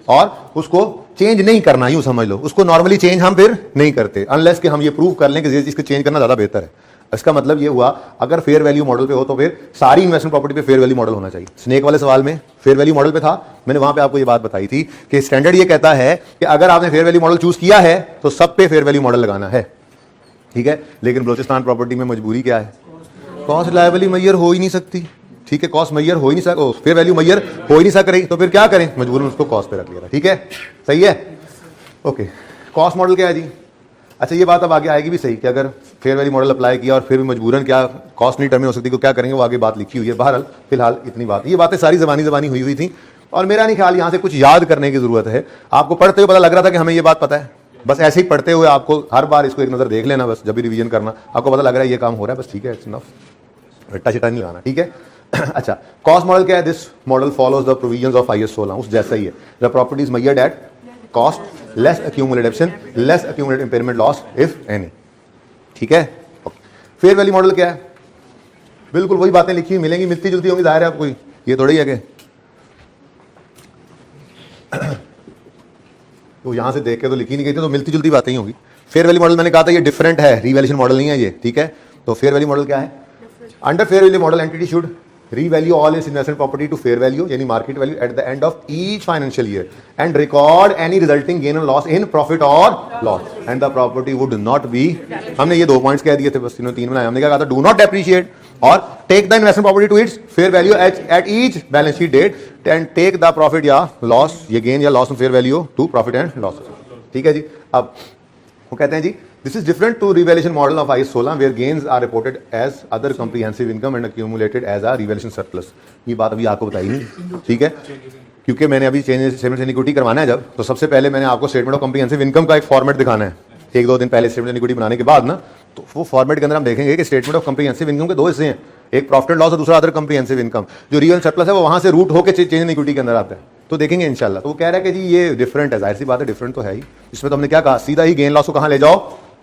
A: और उसको चेंज नहीं करना, यूं समझ लो। उसको नॉर्मली चेंज हम फिर नहीं करते अनलेस कि हम ये प्रूव कर लें कि इसको चेंज करना ज्यादा बेहतर है। इसका मतलब ये हुआ, अगर फेयर वैल्यू मॉडल पे हो तो फिर सारी इन्वेस्टमेंट प्रॉपर्टी पे फेयर वैल्यू मॉडल होना चाहिए। स्नेक वाले सवाल में फेयर वैल्यू मॉडल पे था, मैंने वहां पे आपको ये बात बताई थी कि स्टैंडर्ड ये कहता है कि अगर आपने फेयर वैल्यू मॉडल चूज किया है तो सब पे फेयर वैल्यू मॉडल लगाना है। ठीक है, लेकिन बलोचिस्तान प्रॉपर्टी में मजबूरी क्या है? कॉस्ट लायबिलिटी मैयर हो ही नहीं सकती। ठीक है, कॉस्ट मैयर हो ही नहीं सकता, फेयर वैल्यू मैयर हो ही नहीं सक रही, तो फिर क्या करें? मजबूरन उसको कॉस्ट पे रख लिया। ठीक है, सही है। ओके, कॉस्ट मॉडल क्या है जी? अच्छा, ये बात अब आगे आएगी भी सही कि अगर फेयर वैल्यू मॉडल अप्लाई किया और फिर भी मजबूरन क्या कॉस्ट नहीं टर्मिन हो सकती, तो क्या करेंगे? वो आगे बात लिखी हुई है। बहरहाल फिलहाल इतनी बात, ये बातें सारी जबानी हुई थी, और मेरा नहीं ख्याल यहाँ से कुछ याद करने की जरूरत है। आपको पढ़ते हुए पता लग रहा था कि हमें ये बात पता है, बस ऐसे ही पढ़ते हुए आपको हर बार इसको एक नजर देख लेना, बस जब भी रिवीजन करना आपको पता लग रहा है ये काम हो रहा है, बस ठीक है, इट्स इनफ, रट्टा चिट्टा नहीं लगाना। ठीक है। अच्छा, कॉस्ट मॉडल क्या है? This model follows the provisions of IAS 16, उस जैसा ही है। The properties measured at cost less accumulated depreciation less accumulated impairment loss if any. ठीक है। फेयर वैल्यू मॉडल क्या है? बिल्कुल वही बातें लिखी हुई मिलेंगी, मिलती जुलती होंगी, जाहिर है आपको, ये थोड़ी है कि तो यहाँ से देख के तो लिखी नहीं गई थी, तो मिलती जुलती बातें ही होगी। फेयर वैल्यू मॉडल मैंने कहा था ये डिफरेंट है, रीवैल्यूएशन मॉडल नहीं है ये, ठीक है। तो फेयर वैल्यू मॉडल क्या है? Under fair value model entity should revalue all its investment property to fair value यानी market value at the end of each financial year and record any resulting gain and loss in profit और loss and the property would not be, हमने ये 2 पॉइंट्स कह दिए थे, बस 3 बनाए। हमने क्या कहा था? डू नॉट डेप्रिशिएट और take the investment property to its fair value at each balance sheet date and take the profit या लॉस, ये गेन या loss in fair value to profit and loss. ठीक है जी। अब वो कहते हैं जी this is different to revaluation model of IAS 16 where gains are reported as other comprehensive income and accumulated as a revaluation surplus. ये बात अभी आपको बताई नहीं, ठीक है, क्योंकि मैंने अभी स्टेटमेंट ऑफ इक्विटी करवाना है जब, तो सबसे पहले मैंने आपको स्टेटमेंट ऑफ कॉम्प्रिहेंसिव इनकम का एक फॉर्मेट दिखाना है 1-2 दिन पहले स्टेटमेंट ऑफ इक्विटी बनाने के बाद ना, तो वो फॉर्मेट के अंदर हम देखेंगे कि स्टेटमेंट ऑफ कॉम्प्रिहेंसिव इनकम के 2 हिस्से हैं, एक प्रॉफिट एंड लॉस और दूसरा अदर कॉम्प्रिहेंसिव इनकम। जो रियल सरप्लस है वो वहां से रूट होकर चेंज इन इक्विटी के अंदर आता है, तो देखेंगे इंशाल्लाह। तो वो कह रहा है कि जी ये डिफरेंट है, जाहिर सी बात है डिफरेंट तो है ही। इसमें तो हमने क्या कहा, सीधा ही गेन लॉस को कहां ले जाओ?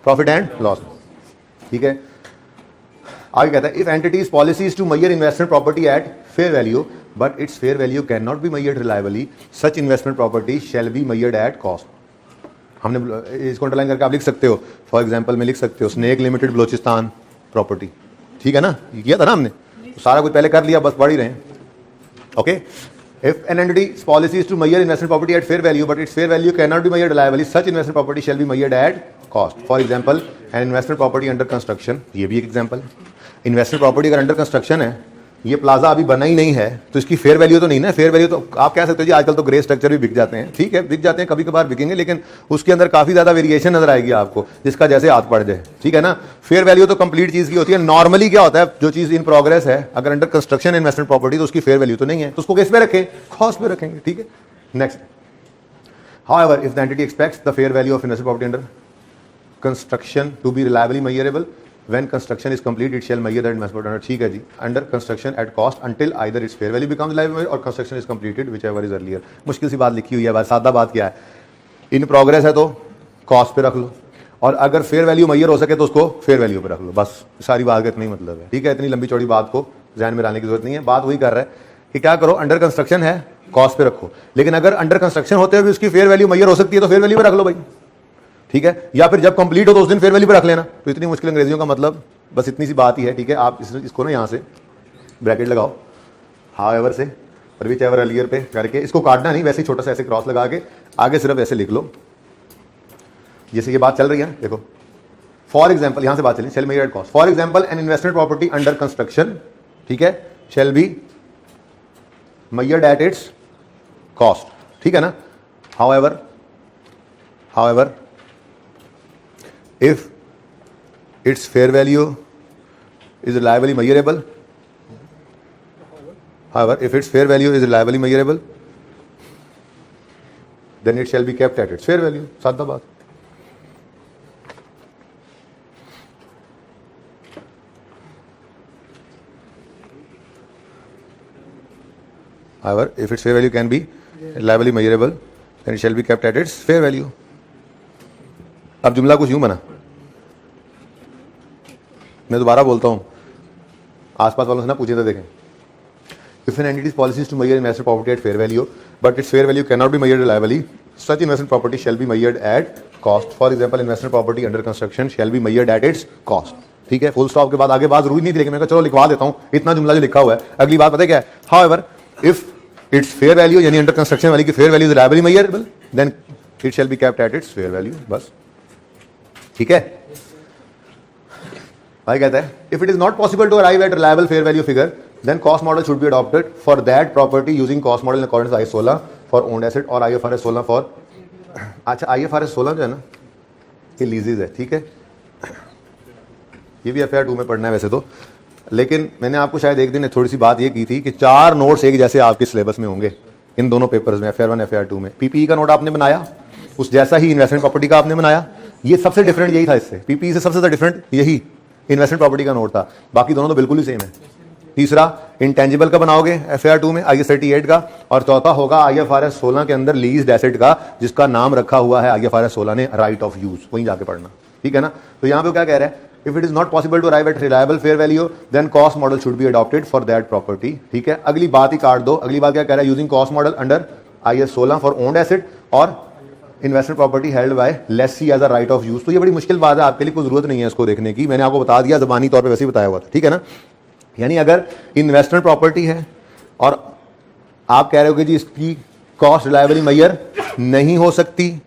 A: प्रॉफिट एंड लॉस, ठीक है। आगे कहता है if entities policies to measure investment property at fair value but its fair value can not be measured reliably such investment property shall be measured at cost. हमने इसको अंडरलाइन करके आप लिख सकते हो, फॉर एग्जांपल में लिख सकते हो स्नेक लिमिटेड बलोचिस्तान प्रॉपर्टी, ठीक है ना, ये किया था ना हमने, तो सारा कुछ पहले कर लिया, बस पढ़ ही रहे हैं। Okay, if an entity's policy is to measure investment property at fair value but its fair value cannot be measured reliably such investment property shall be measured at cost. For example, an investment property under construction, ये भी एक एग्जांपल है। इन्वेस्टमेंट प्रॉपर्टी अगर अंडर कंस्ट्रक्शन है, ये प्लाजा अभी बना ही नहीं है, तो इसकी फेयर वैल्यू तो नहीं ना। फेयर वैल्यू तो आप कह सकते हो जी आजकल तो ग्रे स्ट्रक्चर भी बिक जाते हैं, ठीक है बिक जाते हैं, कभी कभार बिकेंगे, लेकिन उसके अंदर काफी ज्यादा वेरिएशन नजर आएगी आपको, जिसका जैसे हाथ पड़ जाए, ठीक है ना। फेयर वैल्यू तो कंप्लीट चीज की होती है। नॉर्मली क्या होता है, जो चीज इन प्रोग्रेस है, अगर अंडर कंस्ट्रक्शन इन्वेस्टमेंट प्रॉपर्टी तो उसकी फेयर वैल्यू तो नहीं है, तो उसको किस पे रखें? कॉस्ट पे रखेंगे, ठीक है। Next, however if the entity expects the fair value of investment property under construction to be reliably measurable when construction is complete it shall measure that investment under, ठीक है जी, under construction at cost until either its fair value becomes reliable or construction is completed whichever is earlier। मुश्किल सी बात लिखी हुई है, बात सादा बात क्या है, इन प्रोग्रेस है तो कॉस्ट पे रख लो, और अगर फेयर वैल्यू मैयर हो सके तो उसको फेयर वैल्यू पे रख लो, बस सारी बात का इतना ही मतलब है, ठीक है। इतनी लंबी चौड़ी बात को ध्यान में लाने की जरूरत नहीं है। बात वही कर रहा है कि क्या करो, अंडर कंस्ट्रक्शन है कॉस्ट पे रखो, लेकिन अगर अंडर कंस्ट्रक्शन होते हुए भी उसकी फेयर वैल्यू मैयर हो सकती है तो फेयर वैल्यू पे रख लो भाई, ठीक है। या फिर जब कंप्लीट हो तो उस दिन फेयर वैल्यू पे रख लेना। तो इतनी मुश्किल अंग्रेजियों का मतलब बस इतनी सी बात ही है, ठीक है। आप इसको ना यहाँ से ब्रैकेट लगाओ, हाउएवर से और व्हिचएवर अर्लियर पे करके, इसको काटना नहीं, वैसे ही छोटा सा ऐसे क्रॉस लगा के आगे सिर्फ ऐसे लिख लो, जैसे ये बात चल रही है ना, देखो फॉर एग्जाम्पल, यहां से बात चली, shall measured cost. For example an investment property under construction, ठीक है, shall be measured at its cost, ठीक है ना। however if its fair value is reliably measurable, then it shall be kept at its fair value, सादा बात। However, if its fair value can be reliably measurable, then it shall be kept at its fair value। अब जुमला कुछ यूं बना, मैं दोबारा बोलता हूं, आसपास वालों से ना पूछे तो देखें। If an entity's policy is to measure investment property at fair value, but its fair value cannot be measured reliably, such investment property shall be measured at cost। For example, investment property under construction shall be measured at its cost, ठीक है। फुल स्टॉप के बाद आगे बात जरूरी नहीं थी, लेकिन मैं कहा चलो लिखवा देता हूं, इतना जुमला जो लिखा हुआ है। अगली बात पता है क्या है, however if its fair value यानी अंडर कंस्ट्रक्शन वाली की fair value is reliably measurable, then it shall be kept at its fair value, बस, ठीक है। भाई कहता है if it is not possible to arrive at reliable fair value figure, then cost model should be adopted for that property using cost model in accordance with IAS 16 for owned asset और IFRS 16 for, अच्छा IFRS 16 जो है ना ये लीजेज है, ठीक है। ये भी FR 2 में पढ़ना है वैसे तो, लेकिन मैंने आपको शायद एक दिन थोड़ी सी बात ये की थी कि 4 नोट्स एक जैसे आपके सिलेबस में होंगे इन दोनों पेपर्स में, FR 1 FR 2 में। PPE का नोट आपने बनाया, उस जैसा ही इन्वेस्टमेंट प्रॉपर्टी का आपने बनाया, ये सबसे डिफरेंट यही था इससे, PPE से सबसे ज्यादा डिफरेंट यही इन्वेस्टमेंट प्रॉपर्टी का नोट था, बाकी दोनों तो बिल्कुल ही सेम है। तीसरा इंटेंजिबल का बनाओगे FR 2 में IAS 38 का, और चौथा होगा IFRS 16 के अंदर लीज्ड एसेट का, जिसका नाम रखा हुआ है IFRS 16 ने राइट ऑफ यूज, वहीं जाके पढ़ना, ठीक है ना। तो यहाँ पे क्या कह रहा है, if it is not possible to arrive at reliable fair value, then cost model should be adopted for that property, ठीक है। अगली बात ही काट दो, अगली बात क्या कह रहा है, using cost model under IAS 16 for owned asset और investment property held by lessee as a right of use. तो ये बड़ी मुश्किल बात है, आपके लिए कोई जरूरत नहीं है इसको देखने की, मैंने आपको बता दिया, ज़बानी तौर पे वैसे ही बताया हुआ था, ठीक है ना। यानी अगर इन्वेस्टमेंट प्रॉपर्टी है और आप कह रहे हो कि जी इसकी कॉस्ट रिलायबली मैयर नहीं हो सकती,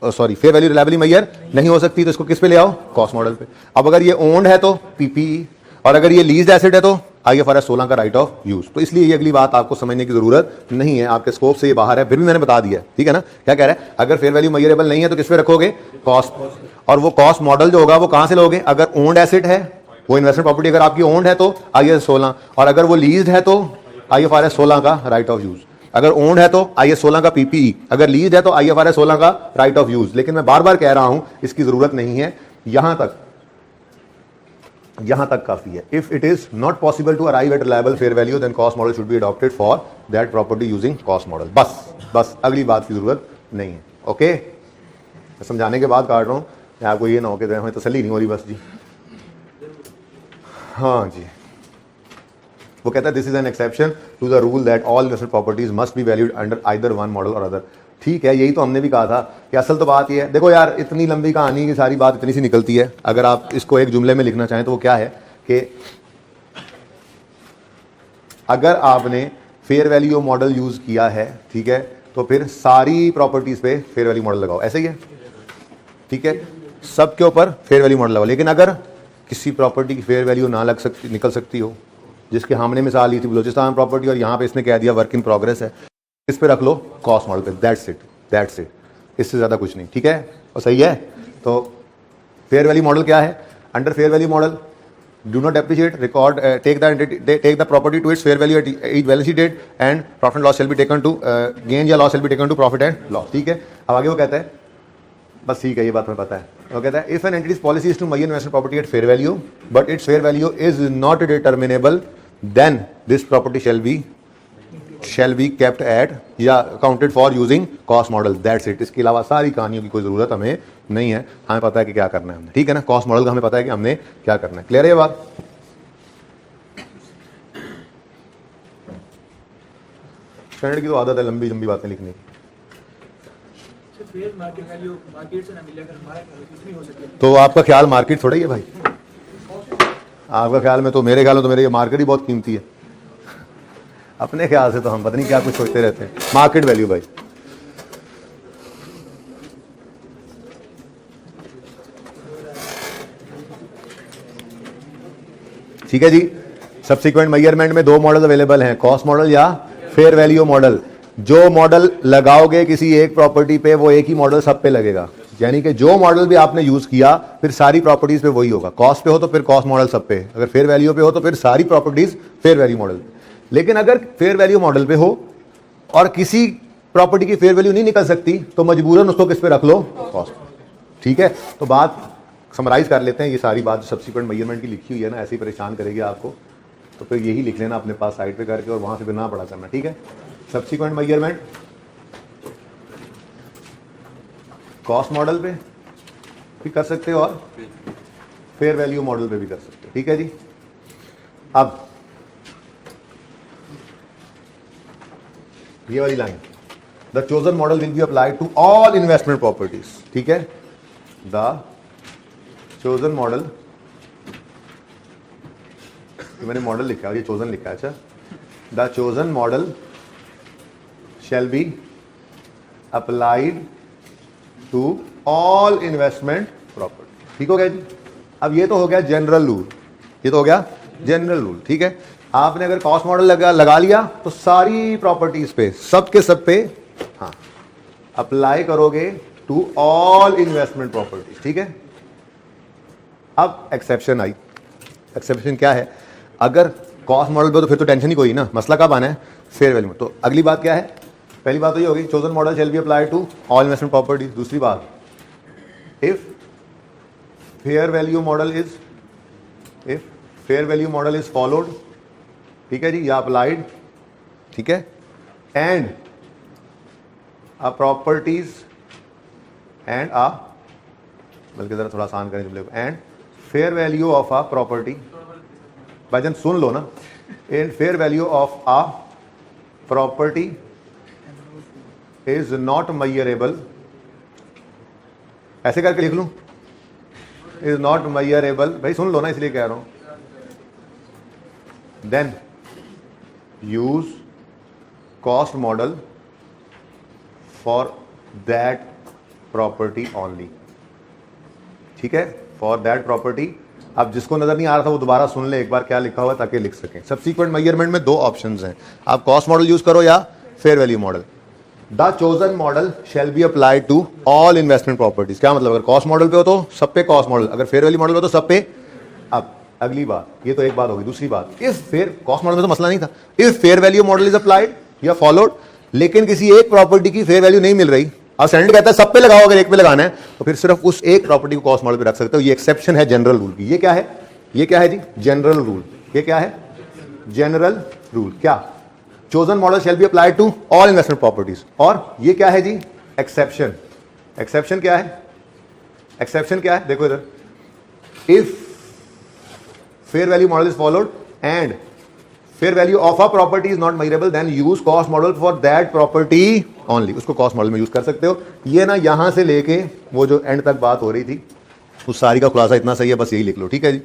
A: sorry fair value reliably Maihar नहीं हो सकती, तो इसको किस पे ले आओ, कॉस्ट मॉडल पे। अब अगर ये ओन्ड है तो पीपीई, और अगर ये लीज्ड एसेट है तो आईएफआरएस 16 का राइट ऑफ यूज। तो इसलिए ये अगली बात आपको समझने की जरूरत नहीं है, आपके स्कोप से ये बाहर है, फिर भी मैंने बता दिया, ठीक है ना। क्या कह रहा है, अगर फेयर वैल्यू मैयरेबल नहीं है तो किस पे रखोगे, कॉस्ट, और वो कॉस्ट मॉडल जो होगा वो कहां से लोगे, अगर ओन्ड एसेट है वो इन्वेस्टमेंट प्रॉपर्टी अगर आपकी ओन्ड है तो आईएस 16, और अगर वो लीज्ड है तो आईएफआरएस 16 का राइट ऑफ यूज। अगर ओन्ड है तो आईएस 16 का पीपीई, अगर लीज्ड है तो आईएफआरएस 16 का राइट ऑफ यूज। लेकिन मैं बार बार कह रहा हूं इसकी जरूरत नहीं है, यहां तक काफी है। If it is not possible to arrive at reliable fair value then cost model should be adopted for that property using cost model. बस अगली बात की जरूरत नहीं है। ओके, समझाने के बाद काट रहा हूं, आपको ये ना हो कि हमें तसल्ली नहीं हो रही बस जी। हाँ जी, वो कहता है this is an exception to the rule that all investment properties must be valued under either one model or other. ठीक है, यही तो हमने भी कहा था कि असल तो बात ये है, देखो यार इतनी लंबी कहानी की सारी बात इतनी सी निकलती है। अगर आप इसको एक जुमले में लिखना चाहें तो वो क्या है कि अगर आपने फेयर वैल्यू मॉडल यूज किया है, ठीक है, तो फिर सारी प्रॉपर्टीज पे फेयर वैल्यू मॉडल लगाओ, ऐसे ही है, ठीक है, सबके ऊपर फेयर वैल्यू मॉडल लगाओ। लेकिन अगर किसी प्रॉपर्टी की फेयर वैल्यू ना लग सकती, निकल सकती हो, जिसके हमने मिसाल ली थी बलूचिस्तान प्रॉपर्टी और यहाँ पे इसने कह दिया वर्क इन प्रोग्रेस है, इस पे रख लो कॉस्ट मॉडल पे, दैट्स इट, इससे ज़्यादा कुछ नहीं, ठीक है, और सही है। तो फेयर वैल्यू मॉडल क्या है, under fair value model do not depreciate record take the property to its fair value at each balance sheet date and profit and loss shall be taken to gain या loss shall be taken to profit and loss. ठीक है, अब आगे वो कहता है, बस ठीक है, ये बात हमें पता है। वो कहता है if an entity's policy is to measure investment property at fair value but its fair value is not determinable then this property shall be kept at या accounted for using cost model, that's it। इसके अलावा सारी कहानियों की कोई जरूरत हमें नहीं है, हमें पता है कि क्या करना है हमने, ठीक है ना, कॉस्ट मॉडल का हमें पता है कि हमने क्या करना है। क्लियर है ये बात? स्टैंडर्ड की तो आदत है लंबी लंबी बातें लिखने की, तो आपका ख्याल मार्केट थोड़ा ही है भाई, आपका ख्याल में तो, मेरे ख्याल में तो मेरे मार्केट ही बहुत कीमती है, अपने ख्याल से तो हम पता नहीं क्या कुछ सोचते रहते हैं। मार्केट वैल्यू भाई, ठीक है जी। सब्सिक्वेंट मेजरमेंट में दो मॉडल अवेलेबल हैं, कॉस्ट मॉडल या फेयर वैल्यू मॉडल। जो मॉडल लगाओगे किसी एक प्रॉपर्टी पे वो एक ही मॉडल सब पे लगेगा, यानी कि जो मॉडल भी आपने यूज किया फिर सारी प्रॉपर्टीज पे वही होगा। कॉस्ट पे हो तो फिर कॉस्ट मॉडल सब पे, अगर फेयर वैल्यू पे हो तो फिर सारी प्रॉपर्टीज फेयर वैल्यू मॉडल पे। लेकिन अगर फेयर वैल्यू मॉडल पे हो और किसी प्रॉपर्टी की फेयर वैल्यू नहीं निकल सकती तो मजबूरन उसको किस पे रख लो, कॉस्ट। ठीक है, तो बात समराइज कर लेते हैं। ये सारी बात सब्सिक्वेंट मेजरमेंट की लिखी हुई है ना, ऐसे ही परेशान करेगी आपको, तो फिर यही लिख लेना अपने पास साइड पे करके और वहां से फिर ना पढ़ा करना, ठीक है। सब्सिक्वेंट मेजरमेंट कॉस्ट मॉडल पे भी कर सकते हो और फेयर वैल्यू मॉडल पे भी कर सकते हो, ठीक है जी। अब ये वाली line, the chosen model will be applied to all investment properties, ठीक है। द चोजन मॉडल, मैंने मॉडल लिखा है, ये चोजन लिखा है, अच्छा। The chosen model shall be applied to all investment property, ठीक हो गया जी। अब ये तो हो गया जनरल रूल, ये तो हो गया जनरल रूल, ठीक है। आपने अगर कॉस्ट मॉडल लगा लिया तो सारी प्रॉपर्टीज पे, सब के सब पे, हाँ, अप्लाई करोगे टू ऑल इन्वेस्टमेंट प्रॉपर्टीज, ठीक है। अब एक्सेप्शन आई, एक्सेप्शन क्या है, अगर कॉस्ट मॉडल पे तो फिर तो टेंशन ही कोई ना, मसला कब आना है, फेयर वैल्यू में। तो अगली बात क्या है, पहली बात तो ये होगी chosen model shall be apply to all investment properties. दूसरी बात, if fair value model is followed, ठीक है जी, या अप्लाइड, ठीक है, and uh properties and uh, बल्कि जरा थोड़ा आसान करें जुमले को, and fair value of a property, भाईजान सुन लो ना, and fair value of a property is not measurable ऐसे करके लिख लूं, इज नॉट मेजरेबल, भाई सुन लो ना इसलिए कह रहा हूं, then use cost model for that property only. ठीक है, फॉर दैट प्रॉपर्टी। अब जिसको नजर नहीं आ रहा था वो दोबारा सुन ले एक बार क्या लिखा हुआ ताकि लिख सकें। सब्सीक्वेंट मेजरमेंट में दो ऑप्शंस हैं, आप कॉस्ट मॉडल यूज करो या fair value model. The chosen model shall be applied to all investment properties. क्या मतलब, अगर कॉस्ट मॉडल पे हो तो सब पे कॉस्ट मॉडल, अगर फेयर वैल्यू मॉडल पे हो तो सब पे। अब अगली बात, ये तो एक बात होगी, दूसरी बात, इफ फेयर कॉस्ट मॉडल में तो मसला नहीं था, if fair value model is applied या फॉलोड, लेकिन किसी एक प्रॉपर्टी की फेयर वैल्यू नहीं मिल रही, और स्टैंडर्ड कहता है सब पे लगाओ, अगर एक पे लगाना है तो फिर सिर्फ उस एक प्रॉपर्टी को कॉस्ट मॉडल पे रख सकते हो। ये एक्सेप्शन है जनरल रूल की। ये क्या है, ये क्या है जी, जनरल रूल। ये क्या है, जनरल रूल। क्या, chosen model shall be applied to all investment properties. और ये क्या है जी, एक्सेप्शन। एक्सेप्शन क्या है, एक्सेप्शन क्या है, देखो इधर, if fair value model is followed and fair value of a property is not measurable, then use cost model for that property only. उसको कॉस्ट मॉडल में यूज कर सकते हो। ये ना यहां से लेके वो जो एंड तक बात हो रही थी उस सारी का खुलासा इतना सही है, बस यही लिख लो। ठीक है जी,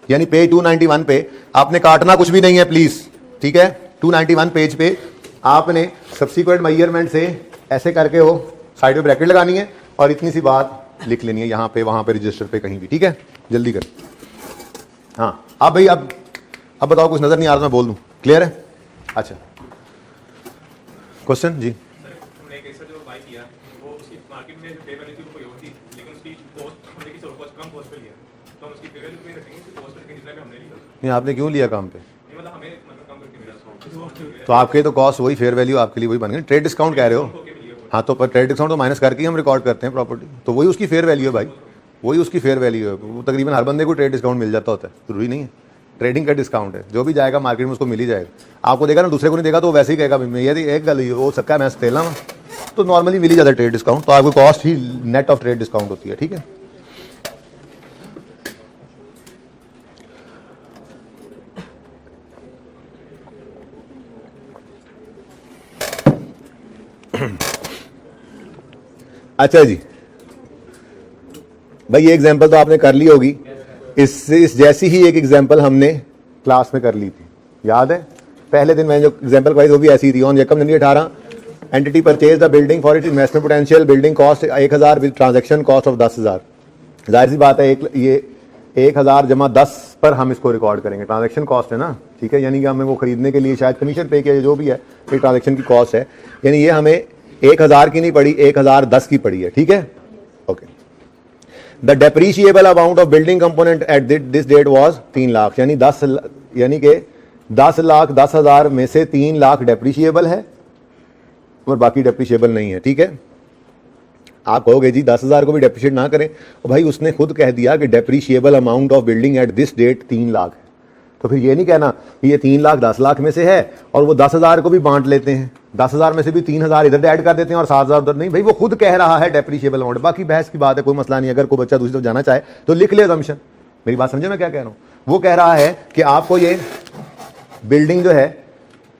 A: यानी पेज 291 पे आपने काटना कुछ भी नहीं है प्लीज। ठीक है, 291 पेज पे आपने सब्सीक्वेंट मेजरमेंट से ऐसे करके वो साइड में ब्रैकेट लगानी है और इतनी सी बात लिख लेनी है यहां पे, वहां पे, रजिस्टर पे, कहीं भी। ठीक है, जल्दी कर। हाँ अब भाई, अब बताओ, कुछ नजर नहीं आ रहा, मैं बोल दूं, क्लियर है? अच्छा, क्वेश्चन जी। नहीं, आपने क्यों लिया काम पे? तो आपके तो कॉस्ट वही, फेयर वैल्यू आपके लिए वही बन गई। ट्रेड डिस्काउंट कह रहे हो, हाँ, तो पर ट्रेड डिस्काउंट तो माइनस करके ही हम रिकॉर्ड करते हैं प्रॉपर्टी, तो वही उसकी फेयर वैल्यू है भाई, वही उसकी फेयर वैल्यू है। वो तकरीबन हर बंदे को ट्रेड डिस्काउंट मिल जाता होता है, जरूरी नहीं है। ट्रेडिंग का डिस्काउंट है, जो भी जाएगा मार्केट में उसको मिल ही जाएगा। आपको देगा ना, दूसरे को नहीं देगा तो वो वैसे ही कहेगा ये एक गल हो सकता है मैं तेलना ना, तो नॉर्मली मिल ही जाता है ट्रेड डिस्काउंट। तो आपको cost he net of trade discount होती है। ठीक है, अच्छा जी भाई, ये एग्जांपल तो आपने कर ली होगी। इस जैसी ही एक एग्जांपल हमने क्लास में कर ली थी, याद है? पहले दिन मैंने जो एग्जांपल करवाई वो भी ऐसी थी। ऑन यकम जनवरी 18 entity purchase the building for it investment potential, building cost 1000 with transaction cost of 10,000। जाहिर सी बात है, ये 1000 जमा 10 पर हम इसको रिकॉर्ड करेंगे, ट्रांजैक्शन कॉस्ट है ना। ठीक है, यानी कि हमें वो खरीदने के लिए शायद कमीशन पे किया, जो भी है ये ट्रांजैक्शन की कॉस्ट है। यानी ये हमें 1000 की नहीं पड़ी, 1010 की पड़ी है। ठीक है, okay. The depreciable amount of building component at this date was 3 lakh, यानी 10 लाख 10,000 में से 3 लाख डेप्रीशिएबल है और बाकी डेप्रीशिएबल नहीं है। ठीक है, आप कहोगे जी 10,000 को भी डेप्रीशिएट ना करें, और भाई उसने खुद कह दिया कि depreciable amount of building at this date 3 lakh है, तो फिर ये नहीं कहना कि ये 3 लाख 10 लाख में से है और वो 10,000 को भी बांट लेते हैं, 10,000 में से भी 3,000 इधर ऐड कर देते हैं और 7,000 उधर। नहीं भाई, वो खुद कह रहा है डेप्रीशिएबल अमाउंट। बाकी बहस की बात है, कोई मसला नहीं। अगर कोई बच्चा दूसरी तरफ जाना चाहे तो लिख ले असम्पशन। मेरी बात समझे मैं क्या कह रहा हूं? वो कह रहा है कि आपको ये बिल्डिंग जो है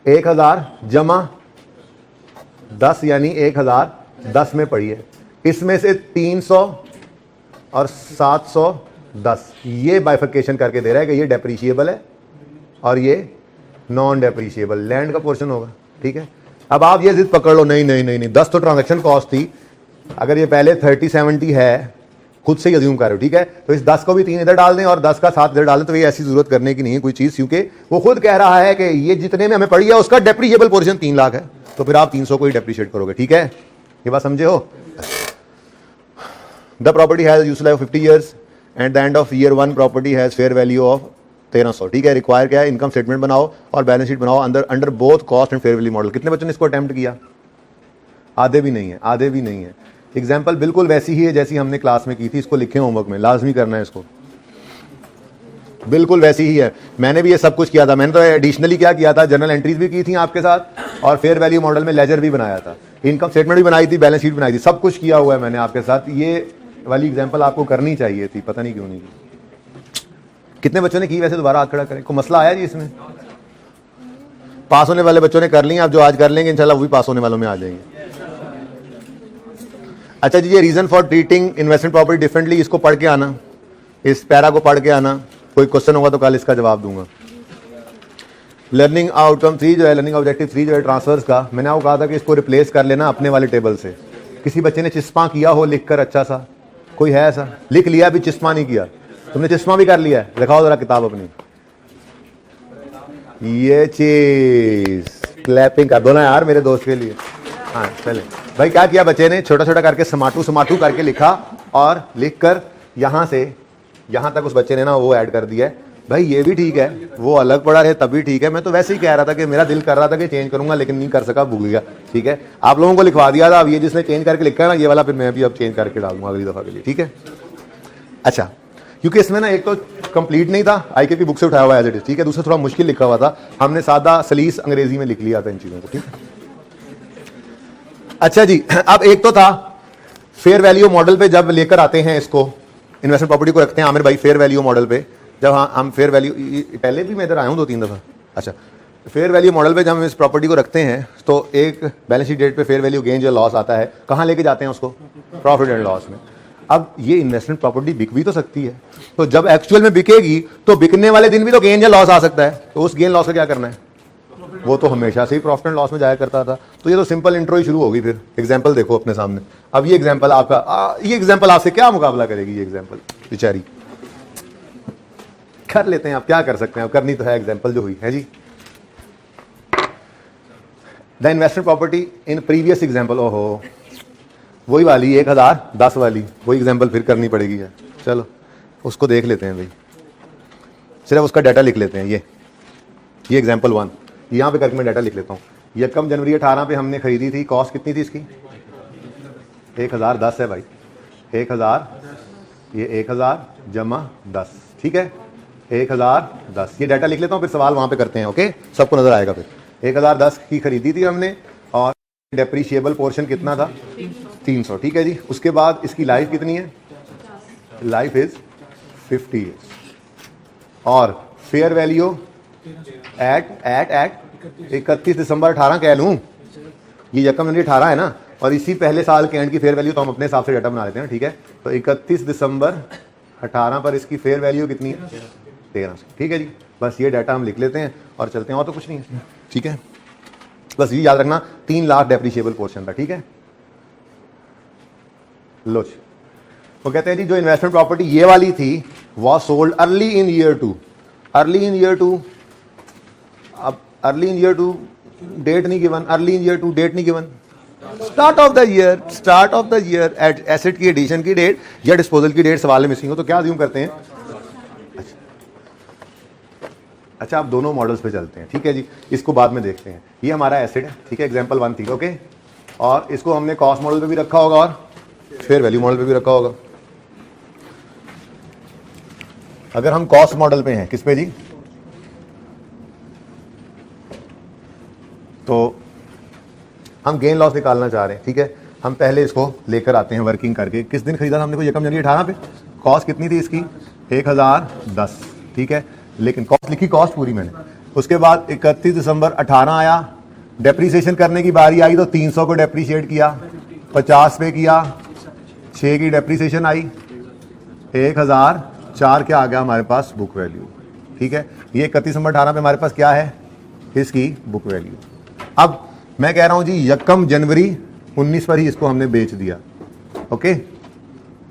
A: 1000 जमा 10 यानी 1010 में पड़ी है, इसमें से 300 और 710 ये बाइफिकेशन करके दे रहा है कि ये डेप्रीशिएबल है और ये नॉन डेप्रीशिएबल, लैंड का पोर्शन होगा। ठीक है, अब आप ये जिद पकड़ लो, नहीं नहीं नहीं नहीं 10 तो ट्रांजैक्शन कॉस्ट थी, अगर ये पहले 30-70 है, खुद से ही अज्यूम कर रहे हो। ठीक है, तो इस 10 को भी 3 इधर डाल दें और 10 का 7 इधर डाल दें, तो ये ऐसी जरूरत करने की नहीं है कोई चीज, क्योंकि वो खुद कह रहा है कि ये जितने में हमें पड़ी है उसका डेप्रीशिएबल पोर्शन 3 लाख है, तो फिर आप 300 को ही डेप्रीशिएट करोगे। ठीक है, ये बात समझे हो? The property has useful life 50 years eight the end of year 1 property has fair value of 1300। ठीक है, रिक्वायर क्या है? इनकम स्टेटमेंट बनाओ और बैलेंस शीट बनाओ under both cost and fair value model. कितने बच्चों ने इसको अटेम्प्ट किया? आधे भी नहीं है, आधे भी नहीं है। एग्जाम्पल बिल्कुल वैसी ही है जैसी हमने क्लास में की थी, इसको लिखे होमवर्क में, लाजमी करना है इसको, बिल्कुल वैसी ही है। मैंने भी ये सब कुछ किया था, मैंने तो एडिशनली क्या किया था, जर्नल एंट्रीज भी की थी आपके साथ और फेयर वैल्यू मॉडल में लेजर भी बनाया था, इनकम स्टेटमेंट भी बनाई थी, बैलेंस शीट बनाई थी, सब कुछ किया हुआ है मैंने आपके साथ। ये वाली एग्जाम्पल आपको करनी चाहिए थी, पता नहीं क्यों नहीं की। कितने बच्चों ने की वैसे? दोबारा हाथ खड़ा करें। कोई मसला आया जी इसमें? पास होने वाले बच्चों ने कर ली, आप जो आज कर लेंगे इंशाल्लाह वो भी पास होने वालों में आ जाएंगे। अच्छा जी, ये reason for treating investment property differently, इसको पढ़ के आना, इस पैरा को पढ़ के आना, कोई क्वेश्चन होगा तो कल इसका जवाब दूंगा। लर्निंग आउटकम 3 जो है, लर्निंग ऑब्जेक्टिव 3 जो है ट्रांसफर्स का, मैंने आपको कहा था कि इसको रिप्लेस कर लेना अपने वाले टेबल से। किसी बच्चे ने चिस्मा किया हो लिखकर अच्छा सा, कोई है ऐसा? लिख लिया भी चिस्मा नहीं किया, तुमने चिस्मा भी कर लिया है, दिखाओ जरा किताब अपनी। ये चीज क्लैपिंग कर दो ना यार मेरे दोस्त के लिए। हाँ चले भाई, क्या किया बच्चे ने, छोटा छोटा करके समाटू समाटू करके लिखा और लिखकर यहां से यहां तक उस बच्चे ने ना वो ऐड कर दिया है। भाई ये भी ठीक है, वो अलग पढ़ा रहे तब भी ठीक है। मैं तो वैसे ही कह रहा था कि मेरा दिल कर रहा था कि चेंज करूंगा लेकिन नहीं कर सका, भूल गया। ठीक है, आप लोगों को लिखवा दिया था। अब ये जिसने चेंज करके लिखा है ना ये वाला, फिर मैं भी अब चेंज करके डालूंगा अगली दफा के लिए। ठीक है, अच्छा, क्योंकि इसमें ना एक तो कंप्लीट नहीं था, आईके की बुक से उठाया हुआ एज इट इज। ठीक है, दूसरा थोड़ा मुश्किल लिखा हुआ था, हमने सादा सलीस अंग्रेजी में लिख लिया था इन चीजों को। ठीक है, अच्छा जी, अब एक तो था फेयर वैल्यू मॉडल पे जब लेकर आते हैं इसको, इन्वेस्टमेंट प्रॉपर्टी को रखते हैं आमिर भाई फेयर वैल्यू मॉडल पे। जब हम फेयर वैल्यू, पहले भी मैं इधर आया हूं 2-3 दफा। अच्छा, फेयर वैल्यू मॉडल पे जब हम इस प्रॉपर्टी को रखते हैं तो एक बैलेंस शीट डेट पे फेयर वैल्यू गेन या लॉस आता है, कहां लेके जाते हैं उसको? प्रॉफिट एंड लॉस में। अब ये इन्वेस्टमेंट प्रॉपर्टी बिक भी तो सकती है, तो जब एक्चुअल में बिकेगी तो बिकने वाले दिन भी तो गेन या लॉस आ सकता है, तो उस गेन लॉस का क्या करना है? वो तो हमेशा से ही प्रॉफिट एंड लॉस में जाया करता था। तो ये तो सिंपल इंट्रो ही शुरू होगी। फिर एग्जांपल देखो अपने सामने। अब ये एग्जांपल आपका, ये एग्जांपल आपसे क्या मुकाबला करेगी? ये एग्जांपल बेचारी कर लेते हैं, आप क्या कर सकते हैं, अब करनी तो है एग्जांपल जो हुई है जी। The investment property in previous example, ओहो वही वाली 1010 वाली वही एग्जांपल फिर करनी पड़ेगी है। चलो उसको देख लेते हैं भाई, सिर्फ उसका डाटा लिख लेते हैं। ये एग्जांपल 1 यहाँ पे करके मैं डाटा लिख लेता हूँ। यकम जनवरी 18 पे हमने खरीदी थी, कॉस्ट कितनी थी इसकी? 1010 है भाई, 1000, ये 1000 जमा 10, ठीक है, 1010। ये डाटा लिख लेता हूँ, फिर सवाल वहाँ पे करते हैं। ओके, सबको नजर आएगा। फिर 1010 की खरीदी थी हमने और डेप्रीशिएबल पोर्शन कितना था? 300, ठीक है जी। उसके बाद इसकी लाइफ कितनी है? Life is 50 years. और फेयर वैल्यू एट 31 दिसंबर 18 कह लूँ, ये यकम जनवरी 18 है ना, और इसी पहले साल के एंड की फेयर वैल्यू तो हम अपने हिसाब से डाटा बना लेते हैं। ठीक है, तो 31 दिसंबर 18 पर इसकी फेयर वैल्यू कितनी है? 1300, ठीक है जी। बस ये डाटा हम लिख लेते हैं और चलते हैं, और तो कुछ नहीं है। ठीक है, बस ये याद रखना 3 लाख डेप्रीशिएबल पोर्शन था। ठीक है, लो जी, वो कहते हैं जी जो इन्वेस्टमेंट प्रॉपर्टी ये वाली थी was sold early in year 2। Early in year 2, अब अर्ली इन ईयर 2 डेट नहीं गिवन, अर्ली इन ईयर 2 डेट नहीं गिवन, start of the year, start of the year, asset की एडिशन की डेट या डिस्पोजल की डेट सवाल में मिसिंग हो तो क्या अज्यूम करते हैं? अच्छा, आप दोनों मॉडल्स पे चलते हैं। ठीक है जी, इसको बाद में देखते हैं। ये हमारा एसेट है, ठीक है, एग्जांपल 1 थी। ओके, और इसको हमने कॉस्ट मॉडल पे भी रखा होगा और फेयर वैल्यू मॉडल पे भी रखा होगा। अगर हम कॉस्ट मॉडल पे हैं, किस पे जी? तो हम गेन लॉस निकालना चाह रहे हैं। ठीक है, हम पहले इसको लेकर आते हैं वर्किंग करके। किस दिन खरीदा था हमने को? यकम जनवरी 18 पे। कॉस्ट कितनी थी इसकी? 1010, ठीक है, लेकिन कॉस्ट लिखी, कॉस्ट पूरी मैंने। उसके बाद 31 दिसंबर 18 आया, डेप्रीसिएशन करने की बारी आई तो 300 को डेप्रीशिएट किया, 50 पे किया, 6 की डेप्रीसिएशन आई, 1004 क्या आ गया हमारे पास? Book value. ठीक है, ये 31 दिसंबर 18 पे हमारे पास क्या है? इसकी बुक वैल्यू। अब मैं कह रहा हूं जी यकम जनवरी 19 पर ही इसको हमने बेच दिया। ओके,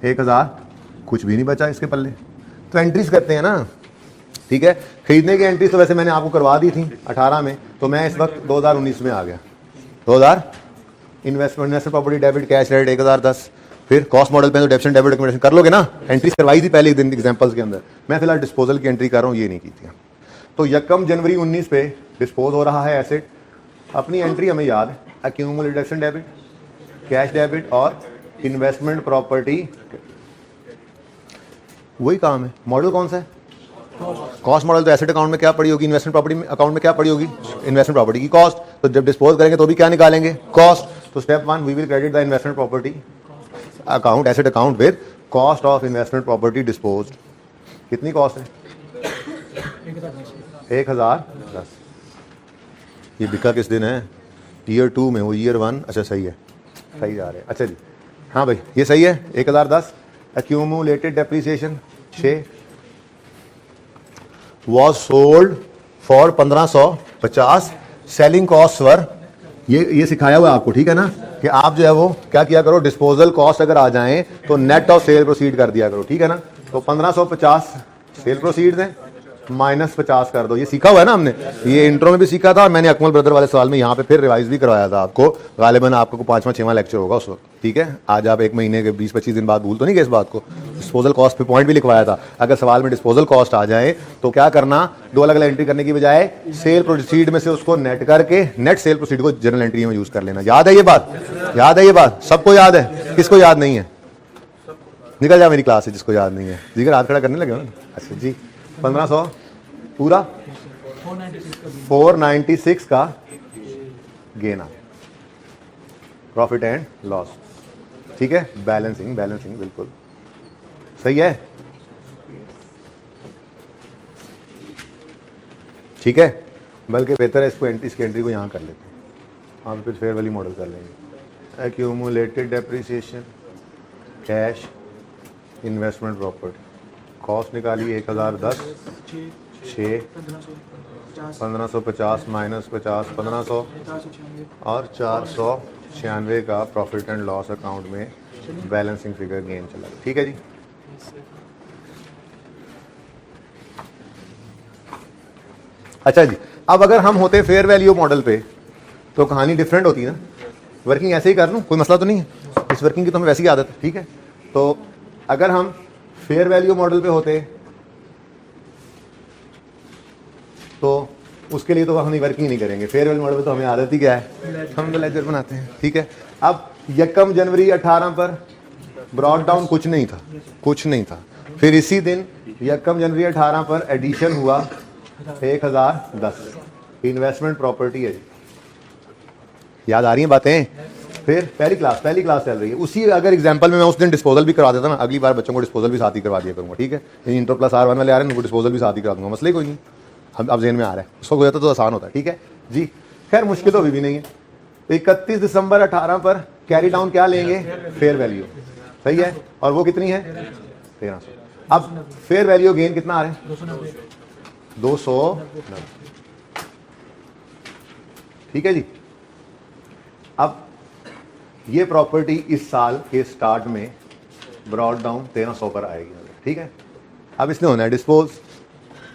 A: 1000 कुछ भी नहीं बचा इसके पल्ले, तो एंट्रीज करते हैं ना। ठीक है, खरीदने की एंट्रीज तो वैसे मैंने आपको करवा दी थी 18 में, तो मैं इस वक्त 2019 में आ गया। 2000 investment property debit cash rate 1010, फिर कॉस्ट मॉडल पे तो डेबिट डेबिट रिकमेंडेशन कर लोगे ना, एंट्रीज करवाई थी पहले दिन एग्जांपल्स के अंदर। मैं फिलहाल डिस्पोजल की एंट्री कर रहा हूँ, ये नहीं की थी। तो यकम जनवरी 19 पे डिस्पोज हो रहा है एसेट। अपनी एंट्री हमें याद है, accumulated deduction debit, cash debit और इन्वेस्टमेंट प्रॉपर्टी, वही काम है। मॉडल कौन सा है? Cost model. तो एसेट अकाउंट में क्या पड़ी होगी? इन्वेस्टमेंट प्रॉपर्टी अकाउंट में क्या पड़ी होगी? इन्वेस्टमेंट प्रॉपर्टी की कॉस्ट। तो जब डिस्पोज करेंगे तो भी क्या निकालेंगे? कॉस्ट। तो step 1, we will credit the investment property account, asset account with cost of investment property disposed. कितनी कॉस्ट है? 1010। ये बिका किस दिन है? ईयर 2 में हो, ईयर 1, अच्छा सही है, सही जा रहे हैं। अच्छा जी, हाँ भाई ये सही है 1010। Accumulated depreciation 6 was sold for 1550 selling cost were, ये सिखाया हुआ है आपको, ठीक है ना, कि आप जो है वो क्या किया करो, डिस्पोजल कॉस्ट अगर आ जाएं तो नेट ऑफ सेल प्रोसीड कर दिया करो, ठीक है ना। तो 1550 सेल प्रोसीड हैं, -50 कर दो। ये सीखा हुआ है ना हमने, ये इंट्रो में भी सीखा था और मैंने अकमल ब्रदर वाले सवाल में यहाँ पे फिर रिवाइज भी करवाया था आपको। गालिबन आपको 5वां-6वां लेक्चर होगा उस वक्त, ठीक है। आज आप 1 महीने के 20-25 दिन बाद भूल तो नहीं गए इस बात को। डिस्पोजल कॉस्ट पे पॉइंट भी लिखवाया था, अगर सवाल में डिस्पोजल कॉस्ट आ जाए तो क्या करना, 2 अलग अलग एंट्री करने की बजाय सेल प्रोसीड में से उसको नेट करके नेट सेल प्रोसीड को जनरल एंट्री में यूज कर लेना। याद है ये बात? याद है ये बात? सबको याद है? किसको याद नहीं है? निकल जाए मेरी क्लास से जिसको याद नहीं है। जिगर हाथ खड़ा करने लगे हो ना। अच्छा जी 1500 पूरा 496 का गेन आ, प्रॉफिट एंड लॉस, ठीक है। बैलेंसिंग बिल्कुल सही है, ठीक है। बल्कि बेहतर है इसको इसकी एंट्री को यहाँ कर लेते हैं, हम फिर फेयर वैल्यू मॉडल कर लेंगे। Accumulated depreciation, cash, investment property, cost निकाली 1010, 6 1550 -50 1500 और 496 का प्रॉफिट एंड लॉस अकाउंट में बैलेंसिंग फिगर गेन चला, ठीक है जी। अच्छा जी, अब अगर हम होते फेयर वैल्यू मॉडल पे तो कहानी डिफरेंट होती है ना। वर्किंग ऐसे ही कर लूँ, कोई मसला तो नहीं है, इस वर्किंग की तो हमें वैसी आदत है, ठीक है। तो अगर हम फेयर वैल्यू मॉडल पे होते तो उसके लिए तो हम वर्किंग नहीं करेंगे। फेयर वैल्यू मॉडल पे तो हमें आदत ही क्या है, हम तो लेजर बनाते हैं, ठीक है। अब 1 जनवरी 18 पर ब्रॉड डाउन कुछ नहीं था। फिर इसी दिन 1 जनवरी 18 पर एडिशन हुआ 1010, इन्वेस्टमेंट प्रॉपर्टी है। याद आ रही हैं बातें? फिर पहली क्लास चल रही है। उसी अगर एग्जांपल में मैं उस दिन डिस्पोजल भी करवा देता ना, अगली बार बच्चों को डिस्पोजल भी साथ ही करवा दिया करूंगा, ठीक है। इंट्रो प्लस R1 वाले आ रहे हैं, उनको डिस्पोजल भी साथ ही करा दूंगा, मसले कोई नहीं। अब जेन में आ रहा है, उसको हो जाता तो आसान होता है, ठीक है जी। खैर मुश्किल तो अभी भी नहीं है। 31 दिसंबर 18 पर कैरी डाउन क्या लेंगे, फेयर वैल्यू, सही है। और वो कितनी है, 1300। अब फेयर वैल्यू गेन कितना आ रहा है, 290, ठीक है जी। अब ये प्रॉपर्टी इस साल के स्टार्ट में ब्रॉड डाउन 1300 पर आएगी, ठीक है। अब इसने होना है डिस्पोज,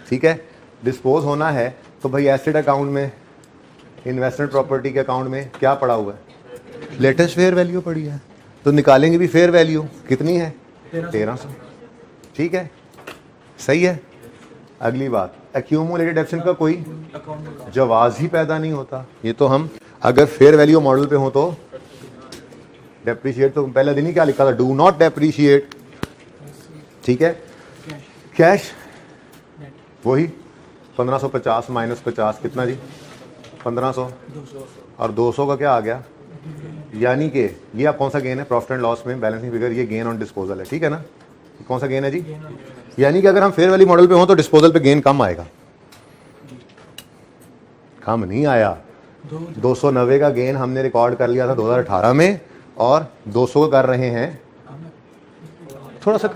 A: ठीक है। डिस्पोज होना है तो भाई एसेट अकाउंट में, इन्वेस्टमेंट प्रॉपर्टी के अकाउंट में क्या पड़ा हुआ है, लेटेस्ट फेयर वैल्यू पड़ी है, तो निकालेंगे भी फेयर वैल्यू कितनी है, 1300, ठीक है, सही है। अगली बात, एक्यूमुलेटेड डेप्रिसिएशन का कोई जवाज ही पैदा नहीं होता। ये तो हम अगर फेयर वैल्यू मॉडल पे हो तो डेप्रिशिएट, तो पहले दिन ही क्या लिखा था, डू नॉट डेप्रिशिएट, ठीक है। कैश वही 1550 -50 कितना जी, 1500 और 200 का क्या आ गया, यानी कि ये आप कौन सा गेन है, प्रॉफिट एंड लॉस में बैलेंसिंग फिगर, ये गेन ऑन डिस्पोजल है, ठीक है ना। कौन सा गेन है जी, यानी कि अगर हम फेयर वैल्यू मॉडल पे हो तो डिस्पोजल पे गेन कम आएगा, कम नहीं आया। 290 का गेन हमने रिकॉर्ड कर लिया था 2018 में, और 200 कर रहे हैं थोड़ा सा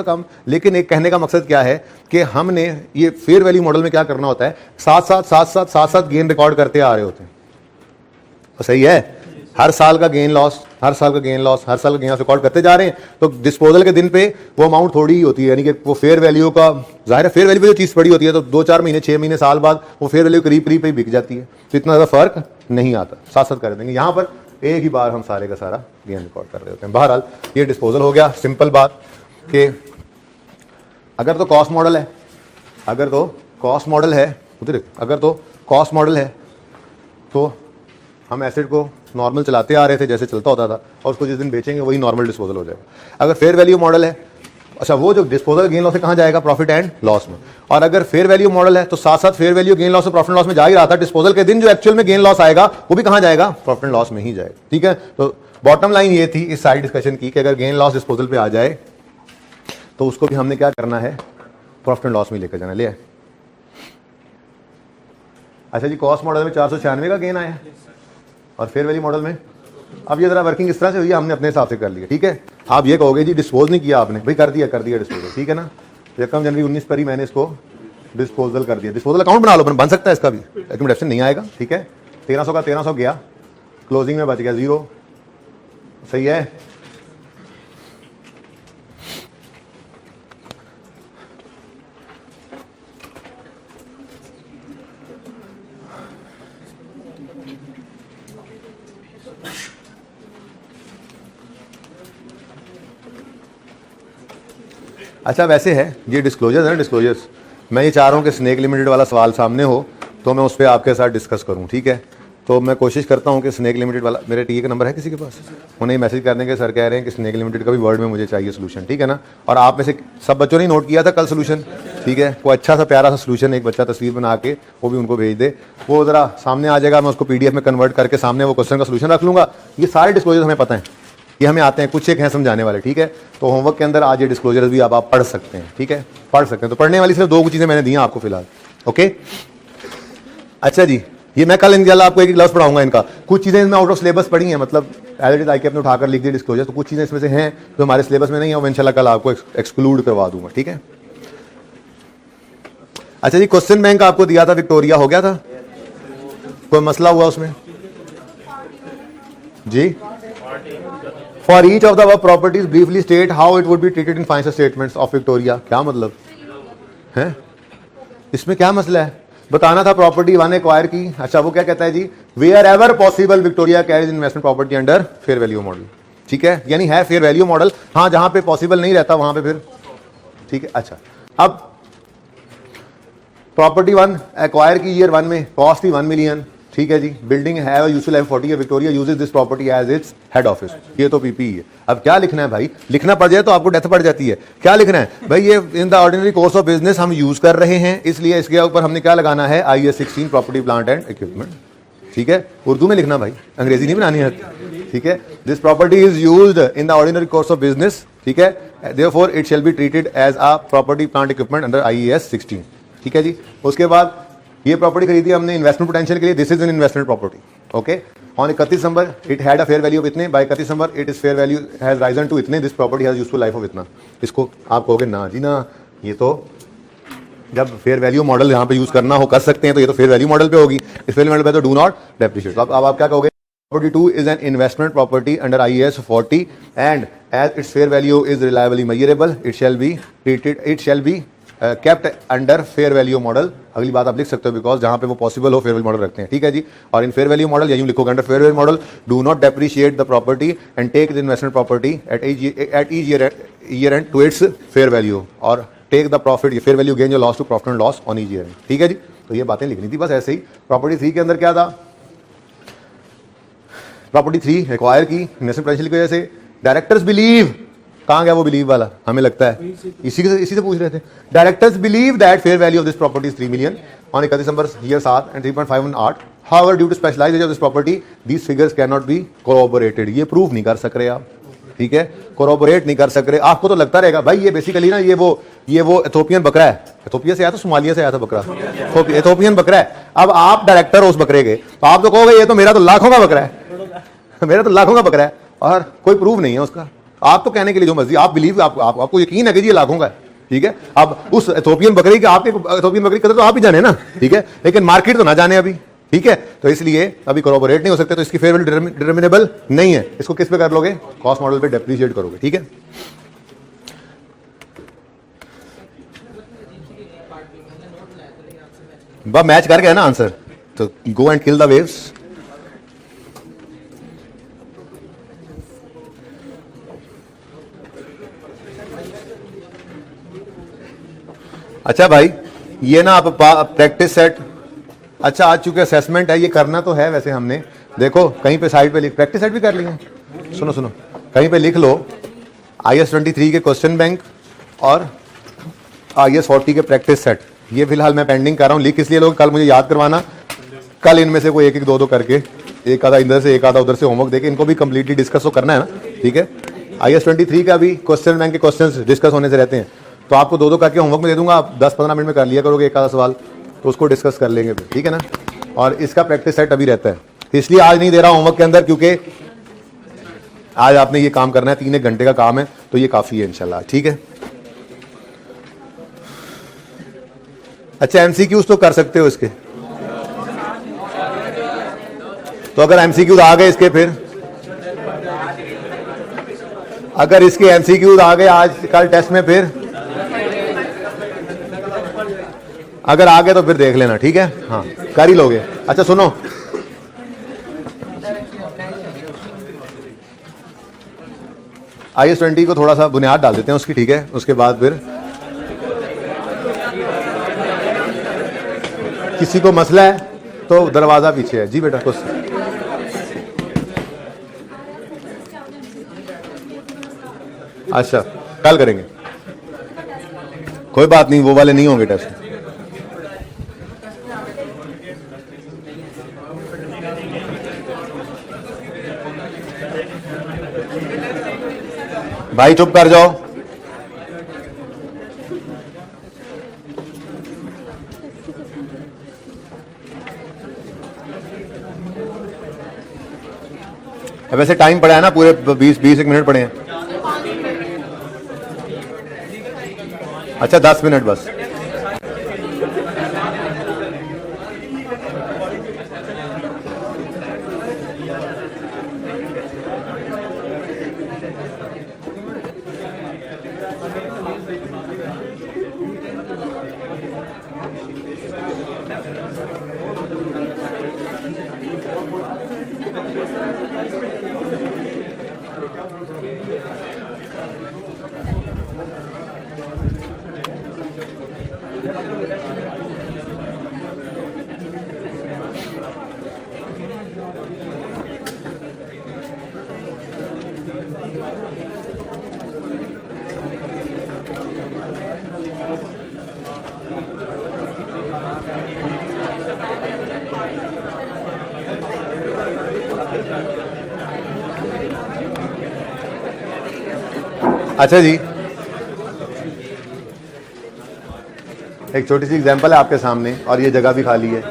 A: कम। लेकिन एक कहने का मकसद क्या है कि हमने ये फेयर वैल्यू मॉडल में क्या करना होता है, साथ गेन रिकॉर्ड करते आ रहे होते हैं, तो सही है। हर साल का गेन लॉस रिकॉर्ड करते जा रहे हैं। तो डिस्पोजल के दिन पे वो अमाउंट थोड़ी ही होती है, यानी कि वो फेयर वैल्यू का, जाहिर है फेयर वैल्यू पे जो चीज़ पड़ी होती है तो 2-4 महीने, 6 महीने, साल बाद वो फेयर वैल्यू करीब पे बिक जाती है, तो इतना ज़्यादा फर्क नहीं आता। साथ कर देंगे। यहाँ पर एक ही बार हम सारे का सारा गेन रिकॉर्ड कर रहे होते हैं। बहरहाल ये डिस्पोजल हो गया। सिंपल बात कि अगर तो कॉस्ट मॉडल है, अगर तो कॉस्ट मॉडल है तो हम एसेट को नॉर्मल चलाते आ रहे थे जैसे चलता होता था, और उसको जिस दिन बेचेंगे वही नॉर्मल डिस्पोजल हो जाएगा। अगर फेयर वैल्यू मॉडल है, अच्छा वो जो डिस्पोजल गेन लॉस से कहाँ जाएगा, प्रॉफिट एंड लॉस में। और अगर फेयर वैल्यू मॉडल है तो साथ फेयर वैल्यू गेन लॉस और प्रॉफिट लॉस में जा ही रहा था। डिस्पोजल के दिन जो एक्चुअल में गेन लॉस आएगा वो भी कहाँ जाएगा, प्रॉफिट एंड लॉस में ही जाएगा, ठीक है। तो बॉटम लाइन ये थी इस सारी डिस्कशन की कि अगर गेन लॉस डिस्पोजल पे आ जाए तो उसको भी हमने क्या करना है, प्रॉफिट एंड लॉस में लेकर जाना। ले अच्छा जी, कॉस्ट मॉडल में 496 का गेन आया और फेयर वैल्यू मॉडल में अब ये जरा वर्किंग इस तरह से हुई है, हमने अपने हिसाब से कर लिया, ठीक है। आप ये कहोगे जी डिस्पोज नहीं किया आपने, भाई कर दिया डिस्पोजल, ठीक है ना। 1 जनवरी 19 पर ही मैंने इसको डिस्पोजल कर दिया। डिस्पोजल अकाउंट बना लो, बन सकता है इसका भी, एक्टिव नहीं आएगा, ठीक है। 1300 का 1300 गया, क्लोजिंग में बच गया 0, सही है। अच्छा वैसे है ये डिस्क्लोजर्स है ना, डिस्क्लोजर्स मैं ये चाह रहा हूँ कि स्नेक लिमिटेड वाला सवाल सामने हो तो मैं उस पर आपके साथ डिस्कस करूँ, ठीक है। तो मैं कोशिश करता हूँ कि स्नेक लिमिटेड वाला, मेरे टीए का नंबर है किसी के पास, उन्हें मैसेज कर देंगे सर कह रहे हैं कि स्नेक लिमिटेड का भी वर्ड में मुझे चाहिए सोल्यूशन, ठीक है ना। और आप में से सब बच्चों ने नोट किया था कल सोल्यूशन, ठीक है। कोई अच्छा सा प्यारा सा सोल्यूशन एक बच्चा तस्वीर बना के वो भी उनको भेज दे, वो ज़रा सामने आ जाएगा, मैं उसको PDF में कन्वर्ट करके सामने वो क्वेश्चन का सोल्यूशन रख लूँगा। ये सारे डिस्क्लोजर हमें पता है, ये हमें आते हैं, कुछ एक हैं समझाने वाले, ठीक है। तो होमवर्क के अंदर आज ये डिस्क्लोजर्स भी आप पढ़ सकते हैं, ठीक है, पढ़ सकते हैं। तो पढ़ने वाली सिर्फ 2 चीज़ें मैंने दी हैं आपको फिलहाल, ओके। अच्छा जी, ये मैं कल इंशाल्लाह आपको एक लफ्ज़ पढ़ाऊंगा इनका। कुछ चीज़ें इनमें आउट ऑफ सिलेबस पढ़ी हैं, मतलब एज इट इज आके अपने उठाकर लिख दी डिस्क्लोजर, तो कुछ चीज़ें इसमें से हैं जो हमारे सिलेबस में नहीं है, वो मैं इंशाल्लाह कल आपको एक्सक्लूड करवा दूंगा, ठीक है। अच्छा जी, क्वेश्चन बैंक आपको दिया था विक्टोरिया, हो गया था, कोई मसला हुआ उसमें जी? For each of the above properties, briefly state how it would be treated in financial statements of Victoria। क्या मतलब है इसमें, क्या मसला है बताना था। प्रॉपर्टी 1 एक्वायर की, अच्छा वो क्या कहता है जी, wherever possible Victoria carries investment property under fair value model, ठीक है, यानी है फेयर वैल्यू मॉडल, हाँ जहां पे पॉसिबल नहीं रहता वहां पे फिर, ठीक है। अच्छा अब प्रॉपर्टी 1 एक्वायर की ईयर 1 में कॉस्ट थी 1 मिलियन, ठीक है जी। बिल्डिंग है यूजुअल लाइफ 40 है, Victoria uses this property as its head office, ये तो PPE है। अब क्या लिखना है भाई, लिखना पड़ जाए तो आपको डेथ पड़ जाती है। क्या लिखना है भाई, ये इन the ordinary course of business हम यूज कर रहे हैं, इसलिए इसके ऊपर हमने क्या लगाना है, IAS 16 property plant and equipment, ठीक है। उर्दू में लिखना भाई, अंग्रेजी नहीं बनानी है, ठीक है। This property is used in the ordinary course of business, ठीक है, therefore it shall be treated as a property plant equipment under IAS 16, ठीक है जी। उसके बाद ये प्रॉपर्टी खरीदी हमने इन्वेस्टमेंट पोटेंशियल के लिए, this is an investment property, okay. On 31 December it had a fair value of इतने, by 31 December it is fair value has risen to इतने, this property has useful life of इतना। इसको आप कहोगे ना जी ना, ये तो जब फेयर वैल्यू मॉडल यहाँ पे यूज करना हो कर सकते हैं, तो ये तो फेयर वैल्यू मॉडल पे होगी, इस फेयर मॉडल पे तो डू नॉट डेप्रिशिएट। अब आप क्या कहोगे, property 2 is an investment property under IAS 40 and as its fair value is reliably measurable, it shall be treated, it shall be kept under fair value model. अगली बात आप लिख सकते हो, बिकॉज जहां पे वो पॉसिबल हो फेयर वैल्यू मॉडल रखते हैं, ठीक है जी। और इन फेयर वैल्यू मॉडल या यूं लिखोगे under fair value model, do not depreciate the property and take the investment property at each year end to its fair value, और take the profit, fair value gain or loss to profit and loss on each year, ठीक है जी। तो ये बातें लिखनी थी बस ऐसे ही। प्रॉपर्टी 3 के अंदर क्या था, प्रॉपर्टी 3 एक्वायर की इन्वेस्टमेंट पोटेंशियल की वजह से, डायरेक्टर्स बिलीव, कहाँ गया वो बिलीव वाला, हमें लगता है इसी से पूछ रहे थे। Directors believe that fair value of this property is 3 million on 31 December year 7 and 3.5 however due to specialisation of this property these figures can not be corroborated. ये प्रूव नहीं कर सक रहे आप, ठीक है, कोऑपरेट नहीं कर सक रहे। आपको तो लगता रहेगा भाई ये बेसिकली ना ये वो इथोपियन बकरा है, इथोपिया से आया था, सोमालिया से आया था बकरा, इथोपियन बकरा है। अब आप डायरेक्टर हो उस बकरे के, तो आप तो कहोगे ये तो मेरा तो लाखों का बकरा है, मेरा तो लाखों का बकरा है, और कोई प्रूफ नहीं है उसका। आप तो कहने के लिए जो मर्जी, आप बिलीव, आपको यकीन है कि ये लाखों का है, ठीक है। अब उस इथोपियन बकरी के, आपके इथोपियन बकरी कदर तो आप ही जाने ना, ठीक है, लेकिन मार्केट तो ना जाने अभी, ठीक है। तो इसलिए अभी कोऑपरेट नहीं हो सकते, तो इसकी फेयर वैल्यू डिटरमिनेबल नहीं है। इसको किस पे कर लोगे, कॉस्ट मॉडल पे डेप्रिशिएट करोगे, ठीक है। बस मैच करके है ना आंसर, तो go and kill the waves. अच्छा भाई ये ना आप प्रैक्टिस सेट, अच्छा आज चूंकि असेसमेंट है, ये करना तो है वैसे हमने, देखो कहीं पे साइड पे लिख, प्रैक्टिस सेट भी कर लिए, सुनो कहीं पे लिख लो IAS 23 के क्वेश्चन बैंक और IAS 40 के प्रैक्टिस सेट। ये फिलहाल मैं पेंडिंग कर रहा हूँ, लिख इसलिए लोग कल मुझे याद करवाना, कल इनमें से कोई 1-1 2-2 करके, एक आधा इधर से एक आधा उधर से होमवर्क देके इनको भी कंप्लीटली डिस्कस तो करना है ना, ठीक है। IAS 23 का भी क्वेश्चन बैंक के क्वेश्चन डिस्कस होने से रहते हैं, तो आपको 2-2 करके होमवर्क में दे दूंगा, आप 10-15 मिनट में कर लिया करोगे एक आधा सवाल, तो उसको डिस्कस कर लेंगे, ठीक है ना। और इसका प्रैक्टिस सेट अभी रहता है, इसलिए आज नहीं दे रहा होमवर्क के अंदर, क्योंकि आज आपने ये काम करना है, 3 घंटे का काम है, तो ये काफ़ी है इंशाल्लाह, ठीक है। अच्छा, एमसीक्यूज तो कर सकते हो इसके, तो अगर एमसीक्यूज आ गए इसके, फिर अगर इसके एमसीक्यूज आ गए आज कल टेस्ट में, फिर अगर आ गए तो फिर देख लेना, ठीक है। हाँ, कर ही लोगे। अच्छा सुनो, IS-20 को थोड़ा सा बुनियाद डाल देते हैं उसकी, ठीक है। उसके बाद फिर किसी को मसला है तो दरवाजा पीछे है। जी बेटा, कुछ अच्छा कल करेंगे, कोई बात नहीं, वो वाले नहीं होंगे टेस्ट। भाई चुप कर जाओ। वैसे टाइम पड़ा है ना, पूरे 20 मिनट पड़े हैं। अच्छा 10 मिनट बस। अच्छा जी, एक छोटी सी एग्जांपल है आपके सामने, और ये जगह भी खाली है।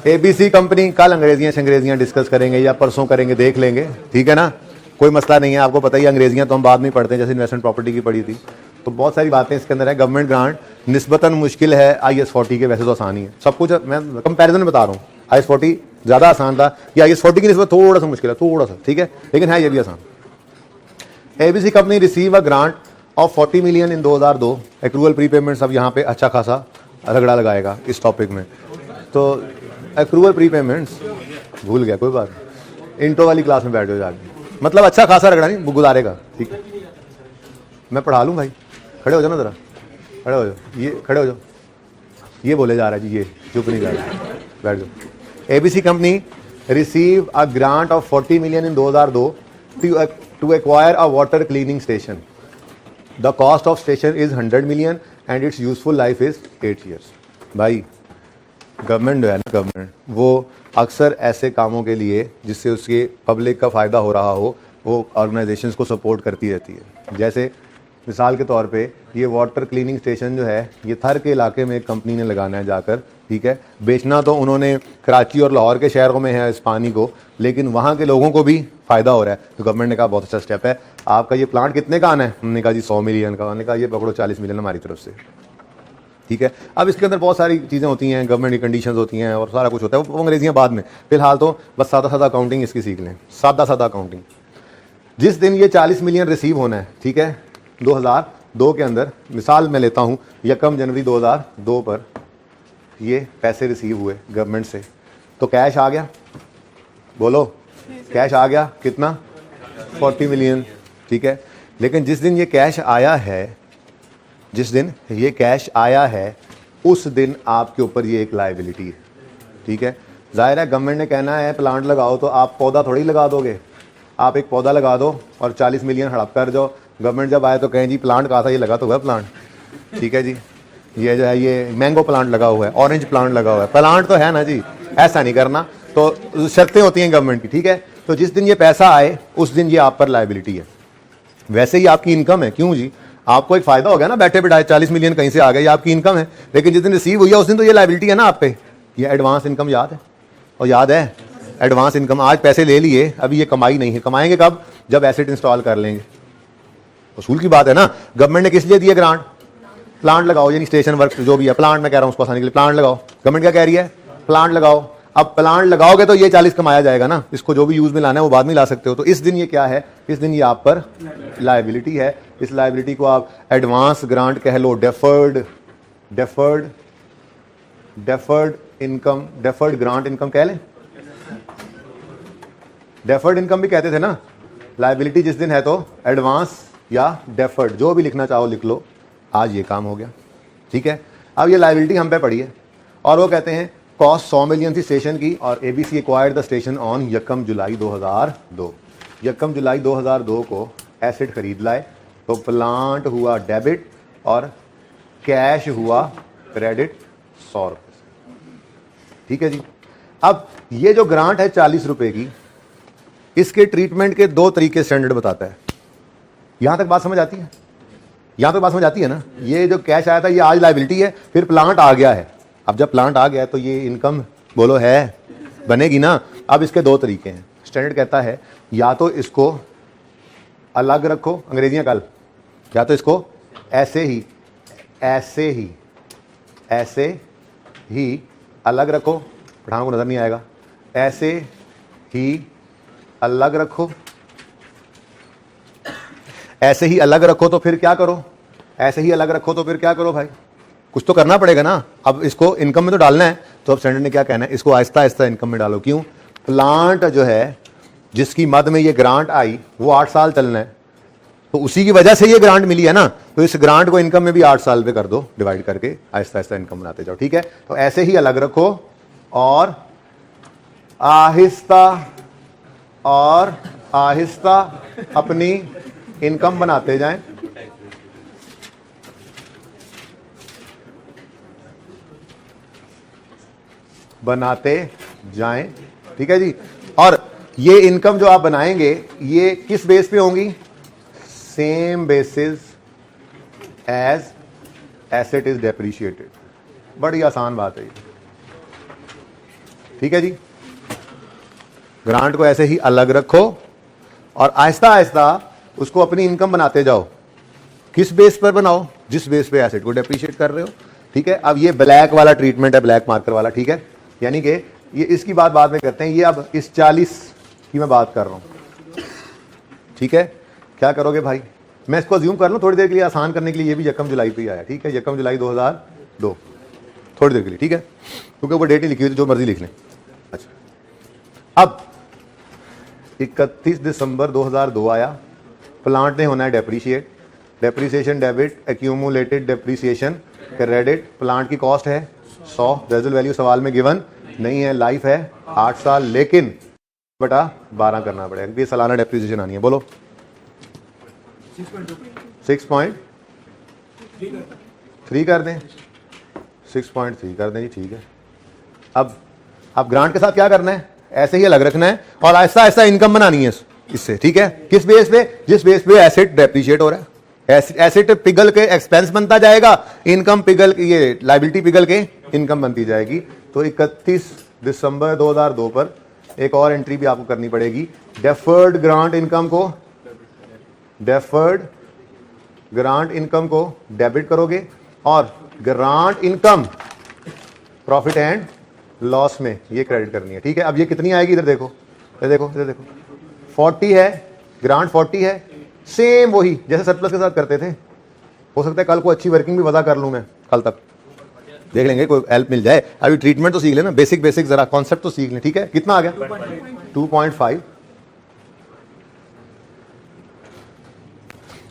A: ABC कंपनी, कल अंग्रेजियां डिस्कस करेंगे या परसों करेंगे, देख लेंगे, ठीक है ना, कोई मसला नहीं है। आपको पता ही अंग्रेजियां तो हम बाद में पढ़ते हैं, जैसे इन्वेस्टमेंट प्रॉपर्टी की पढ़ी थी, तो बहुत सारी बातें इसके अंदर है। गवर्नमेंट ग्रांट निस्बतन मुश्किल है IS-40 के, वैसे तो आसान ही है सब कुछ। मैं कंपैरिजन में बता रहा हूँ, IS-40 ज़्यादा आसान था, या IS-40 की निस्बत थोड़ा सा मुश्किल है, थोड़ा सा, ठीक है, लेकिन है ये भी आसान। ABC company receive a grant of 40 million in 2002। Accrual prepayments, अब यहाँ पे अच्छा खासा रगड़ा लगाएगा इस टॉपिक में। तो एक्रूअल प्रीपेमेंट्स भूल गया, कोई बात नहीं, इंट्रो वाली क्लास में बैठ जाओ जाके, मतलब अच्छा खासा रगड़ा नहीं गुजारेगा, ठीक है। मैं पढ़ा लूँ भाई, खड़े हो जाओ ना ज़रा, खड़े हो जाओ, ये खड़े हो जाओ, ये बोले जा रहा है जी, ये चुप नहीं जा रहा, बैठ जाओ। ABC company receive a grant of 40 million in 2002 to acquire a water cleaning station. The cost of station is 100 million and its useful life is 8 years. भाई गवर्नमेंट जो है ना, गवर्नमेंट वो अक्सर ऐसे कामों के लिए जिससे उसके पब्लिक का फ़ायदा हो रहा हो, वो ऑर्गेनाइजेशंस को सपोर्ट करती रहती है। जैसे मिसाल के तौर पे ये वाटर क्लीनिंग स्टेशन जो है, ये थर के इलाके में एक कंपनी ने लगाना है जाकर, ठीक है। बेचना तो उन्होंने कराची और लाहौर के शहरों में है इस पानी को, लेकिन वहाँ के लोगों को भी फ़ायदा हो रहा है। तो गवर्नमेंट ने कहा बहुत अच्छा स्टेप है, आपका ये प्लांट कितने का आना है? हमने कहा जी 100 मिलियन का। उन्होंने कहा ये पकड़ो 40 मिलियन हमारी तरफ से, ठीक है। अब इसके अंदर बहुत सारी चीज़ें होती हैं, गवर्नमेंट की कंडीशंस होती हैं और सारा कुछ होता है, वो अंग्रेजियाँ बाद में। फिलहाल तो बस सादा सादा अकाउंटिंग इसकी सीख लें, सादा सादा अकाउंटिंग। जिस दिन ये 40 मिलियन रिसीव होना है, ठीक है, 2002 के अंदर, मिसाल मैं लेता हूँ 1 जनवरी 2002 पर ये पैसे रिसीव हुए गवर्नमेंट से, तो कैश आ गया, बोलो कैश आ गया कितना? 40 मिलियन, ठीक है। लेकिन जिस दिन ये कैश आया है, जिस दिन ये कैश आया है, उस दिन आपके ऊपर ये एक लायबिलिटी है, ठीक है। जाहिर है गवर्नमेंट ने कहना है प्लांट लगाओ, तो आप पौधा थोड़ी लगा दोगे, आप एक पौधा लगा दो और 40 मिलियन हड़प कर जाओ। गवर्नमेंट जब आए तो कहें जी प्लांट कहा था, ये लगा तो हुआ प्लांट, ठीक है जी, ये जो है ये मैंगो प्लांट लगा हुआ है, ऑरेंज प्लांट लगा हुआ है, प्लांट तो है ना जी, ऐसा नहीं करना। तो शर्तें होती हैं गवर्नमेंट की, ठीक है। तो जिस दिन ये पैसा आए उस दिन ये आप पर लायबिलिटी है। वैसे ही आपकी इनकम है, क्यों जी, आपको एक फायदा हो गया ना, बैठे बैठाए 40 मिलियन कहीं से आ गए, ये आपकी इनकम है। लेकिन जिस दिन रिसीव हुई है उस दिन तो ये लायबिलिटी है ना आप पे। ये एडवांस इनकम याद है? और याद है एडवांस इनकम, आज पैसे ले लिए, अभी ये कमाई नहीं है, कमाएंगे कब? जब एसेट इंस्टॉल कर लेंगे। उसूल की बात है ना। गवर्नमेंट ने किस लिए दिया ग्रांट? प्लांट लगाओ, यानी स्टेशन वर्क जो भी है, प्लांट में कह रहा हूं उसको आसानी के लिए, प्लांट लगाओ। गवर्नमेंट क्या कह रही है? प्लांट लगाओ। अब प्लांट लगाओगे तो ये 40 कमाया जाएगा ना, इसको जो भी यूज में लाना है वो बाद में ला सकते हो। तो इस दिन ये क्या है? इस दिन ये आप पर लायबिलिटी है। इस लायबिलिटी को आप एडवांस ग्रांट कह लो, deferred income, deferred grant income कह लें, डेफर्ड इनकम भी कहते थे ना। लायबिलिटी जिस दिन है तो एडवांस या डेफर्ड, जो भी लिखना चाहो लिख लो। आज ये काम हो गया, ठीक है। अब ये लायबिलिटी हम पे पड़ी है और वो कहते हैं कॉस्ट 100 मिलियन थी स्टेशन की, और ABC acquired the station on 1 जुलाई 2002। 1 जुलाई 2002 को एसेट खरीद लाए, तो प्लांट हुआ डेबिट और कैश हुआ क्रेडिट 100 रुपये, ठीक है जी। अब ये जो ग्रांट है 40 रुपए की, इसके ट्रीटमेंट के 2 तरीके स्टैंडर्ड बताता है। यहां तक बात समझ आती है? यहां तक बात समझ आती है ना। ये जो कैश आया था ये आज लायबिलिटी है, फिर प्लांट आ गया है। अब जब प्लांट आ गया तो ये इनकम बोलो है, बनेगी ना। अब इसके 2 तरीके हैं। स्टैंडर्ड कहता है या तो इसको अलग रखो, अंग्रेजियां कल, या तो इसको ऐसे ही अलग रखो, पठानों को नजर नहीं आएगा, ऐसे ही अलग रखो, ऐसे ही अलग रखो। तो फिर क्या करो? ऐसे ही अलग रखो तो फिर क्या करो भाई? कुछ तो करना पड़ेगा ना। अब इसको इनकम में तो डालना है, तो अब स्टैंडर्ड ने क्या कहना है? इसको आहिस्ता आहिस्ता इनकम में डालो। क्यों? प्लांट जो है जिसकी मद में ये ग्रांट आई वो 8 साल चलना है, तो उसी की वजह से ये ग्रांट मिली है ना। तो इस ग्रांट को इनकम में भी 8 साल पे कर दो, डिवाइड करके आहिस्ता आहिस्ता इनकम बनाते जाओ, ठीक है। तो ऐसे ही अलग रखो और आहिस्ता अपनी इनकम बनाते जाएं। ठीक है जी। और ये इनकम जो आप बनाएंगे ये किस बेस पे होंगी? Same basis as asset is depreciated. बड़ी आसान बात है ये, ठीक है जी। ग्रांट को ऐसे ही अलग रखो और आहिस्ता आहिस्ता उसको अपनी इनकम बनाते जाओ। किस बेस पर बनाओ? जिस बेस पे एसेट को डेप्रिशिएट कर रहे हो, ठीक है। अब ये ब्लैक वाला ट्रीटमेंट है, ब्लैक मार्कर वाला, ठीक है। यानी कि ये इसकी बात बाद में करते हैं, ये अब इस 40 की मैं बात कर रहा हूं, ठीक है। क्या करोगे भाई? मैं इसको अज्यूम कर लूं थोड़ी देर के लिए, आसान करने के लिए। ये भी 1 जुलाई पे ही आया, ठीक है। 1 जुलाई 2002, थोड़ी देर के लिए, ठीक है, क्योंकि वो डेट नहीं लिखी हुई, जो मर्जी लिख लें। अच्छा, अब 31 दिसंबर 2002 आया, प्लांट ने होना है depreciate, depreciation debit, accumulated depreciation credit. Plant की कॉस्ट है 100, रेजल वैल्यू सवाल में गिवन नहीं है, लाइफ है 8 साल, लेकिन बटा 12 करना पड़ेगा, ये सालाना डेप्रीसिएशन आनी है। बोलो 6.3 कर दें, 6.3 कर दें जी, ठीक है। अब ग्रांट के साथ क्या करना है? ऐसे ही अलग रखना है और आहिस्ता आहिस्ता इनकम बनानी है इससे, ठीक है। किस बेस पे? जिस बेस पे एसेट डेप्रीशिएट हो रहा है। एसेट पिघल के एक्सपेंस बनता जाएगा, इनकम पिघल के, ये लायबिलिटी पिघल के इनकम बनती जाएगी। तो 31 दिसंबर 2002 पर एक और एंट्री भी आपको करनी पड़ेगी। डेफर्ड ग्रांट इनकम को डेबिट करोगे और grant income profit and loss में ये क्रेडिट करनी है, ठीक है। अब ये कितनी आएगी? इधर देखो, इधर देखो, इधर देखो, 40 है, ग्रांट 40 है, सेम वही जैसे सरप्लस के साथ करते थे। हो सकता है कल को अच्छी वर्किंग भी वजह कर लूं मैं, कल तक देख लेंगे, कोई हेल्प मिल जाए। अभी ट्रीटमेंट तो सीख लेना, बेसिक जरा कॉन्सेप्ट तो सीख लें, ठीक है। कितना आ गया? 2.5।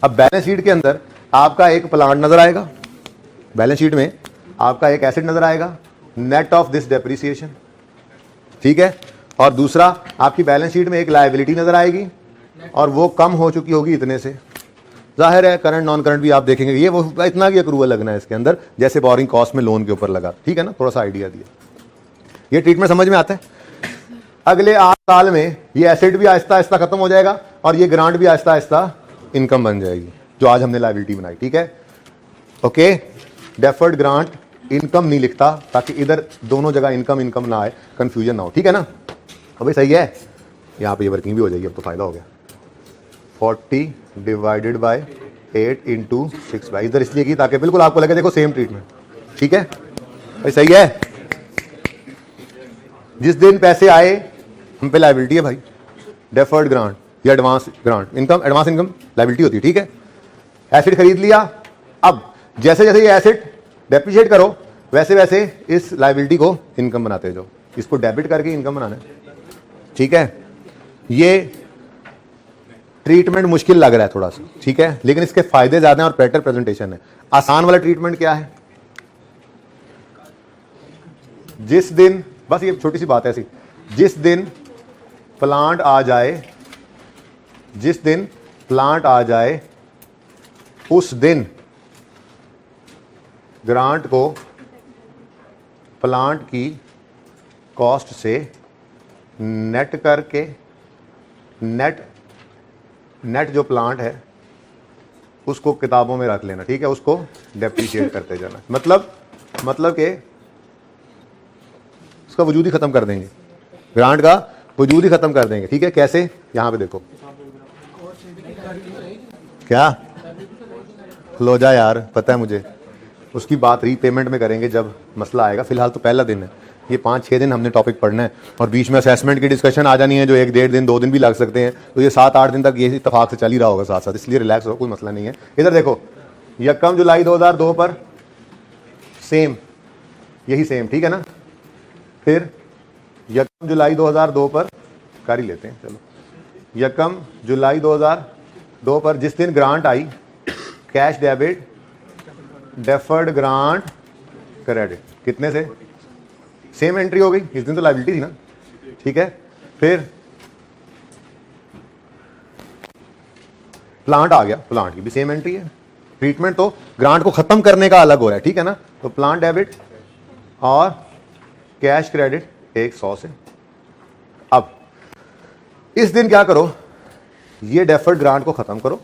A: अब बैलेंस शीट के अंदर आपका एक प्लांट नजर आएगा, बैलेंस शीट में आपका एक एसेट नजर आएगा, नेट ऑफ दिस डेप्रीसिएशन, ठीक है। और दूसरा आपकी बैलेंस शीट में एक लायबिलिटी नजर आएगी और वो कम हो चुकी होगी इतने से। जाहिर है करंट नॉन करंट भी आप देखेंगे, ये वो इतना भी अक्रूवल लगना है इसके अंदर, जैसे बोरिंग कॉस्ट में लोन के ऊपर लगा, ठीक है ना। थोड़ा सा आइडिया दिया, ये ट्रीटमेंट समझ में आता है। अगले 8 साल में ये एसेट भी आहिस्ता आहिस्ता खत्म हो जाएगा और ये ग्रांट भी आहिस्ता आहिस्ता इनकम बन जाएगी, जो आज हमने लायबिलिटी बनाई, ठीक है। ओके, डेफर्ड ग्रांट इनकम नहीं लिखता ताकि इधर दोनों जगह इनकम ना आए, कंफ्यूजन ना हो, ठीक है ना। अभी सही है, यहाँ पे ये वर्किंग भी हो जाएगी, अब तो फायदा हो गया। 40 डिवाइडेड बाय 8 इंटू 6 बाई, इधर इसलिए की ताकि बिल्कुल आपको लगे देखो सेम ट्रीटमेंट, ठीक है भाई, सही है। जिस दिन पैसे आए हम पे लायबिलिटी है भाई, डेफर्ड ग्रांट या advance grant, income, advance income liability होती है, ठीक है। एसेट खरीद लिया, अब जैसे जैसे ये एसेट डेप्रिशिएट करो वैसे वैसे इस लायबिलिटी को इनकम बनाते जाओ, इसको डेबिट करके इनकम बनाना है, ठीक है। ये ट्रीटमेंट मुश्किल लग रहा है थोड़ा सा, ठीक है, लेकिन इसके फायदे ज्यादा हैं और बेटर प्रेजेंटेशन है। आसान वाला ट्रीटमेंट क्या है, जिस दिन, बस ये छोटी सी बात है ऐसी, जिस दिन प्लांट आ जाए, जिस दिन प्लांट आ जाए उस दिन ग्रांट को प्लांट की कॉस्ट से नेट करके, नेट जो प्लांट है उसको किताबों में रख लेना, ठीक है, उसको डेप्रिशिएट करते जाना, मतलब कि उसका वजूद ही खत्म कर देंगे, ग्रांट का वजूद ही खत्म कर देंगे, ठीक है। कैसे, यहां पे देखो, क्या खलो जा यार, पता है मुझे, उसकी बात रीपेमेंट में करेंगे जब मसला आएगा, फिलहाल तो पहला दिन है, ये 5-6 दिन हमने टॉपिक पढ़ना है और बीच में असेसमेंट की डिस्कशन आ जानी है जो 1-1.5 दिन 2 दिन भी लग सकते हैं, तो ये 7-8 दिन तक ये इत्तेफाक से चल ही रहा होगा साथ साथ, इसलिए रिलैक्स हो, कोई मसला नहीं है। इधर देखो, 1 जुलाई 2002 पर सेम, यही सेम, ठीक है ना। फिर 1 जुलाई 2002 पर कर ही लेते हैं, चलो 1 जुलाई 2002 पर जिस दिन ग्रांट आई, cash debit, deferred grant, credit, कितने से, सेम एंट्री हो गई, इस दिन तो लायबिलिटी थी ना, ठीक है। फिर प्लांट आ गया, प्लांट की भी सेम एंट्री है, ट्रीटमेंट तो ग्रांट को खत्म करने का अलग हो रहा है, ठीक है ना। तो प्लांट डेबिट और कैश क्रेडिट एक 100 से। अब इस दिन क्या करो, ये डेफर्ड ग्रांट को खत्म करो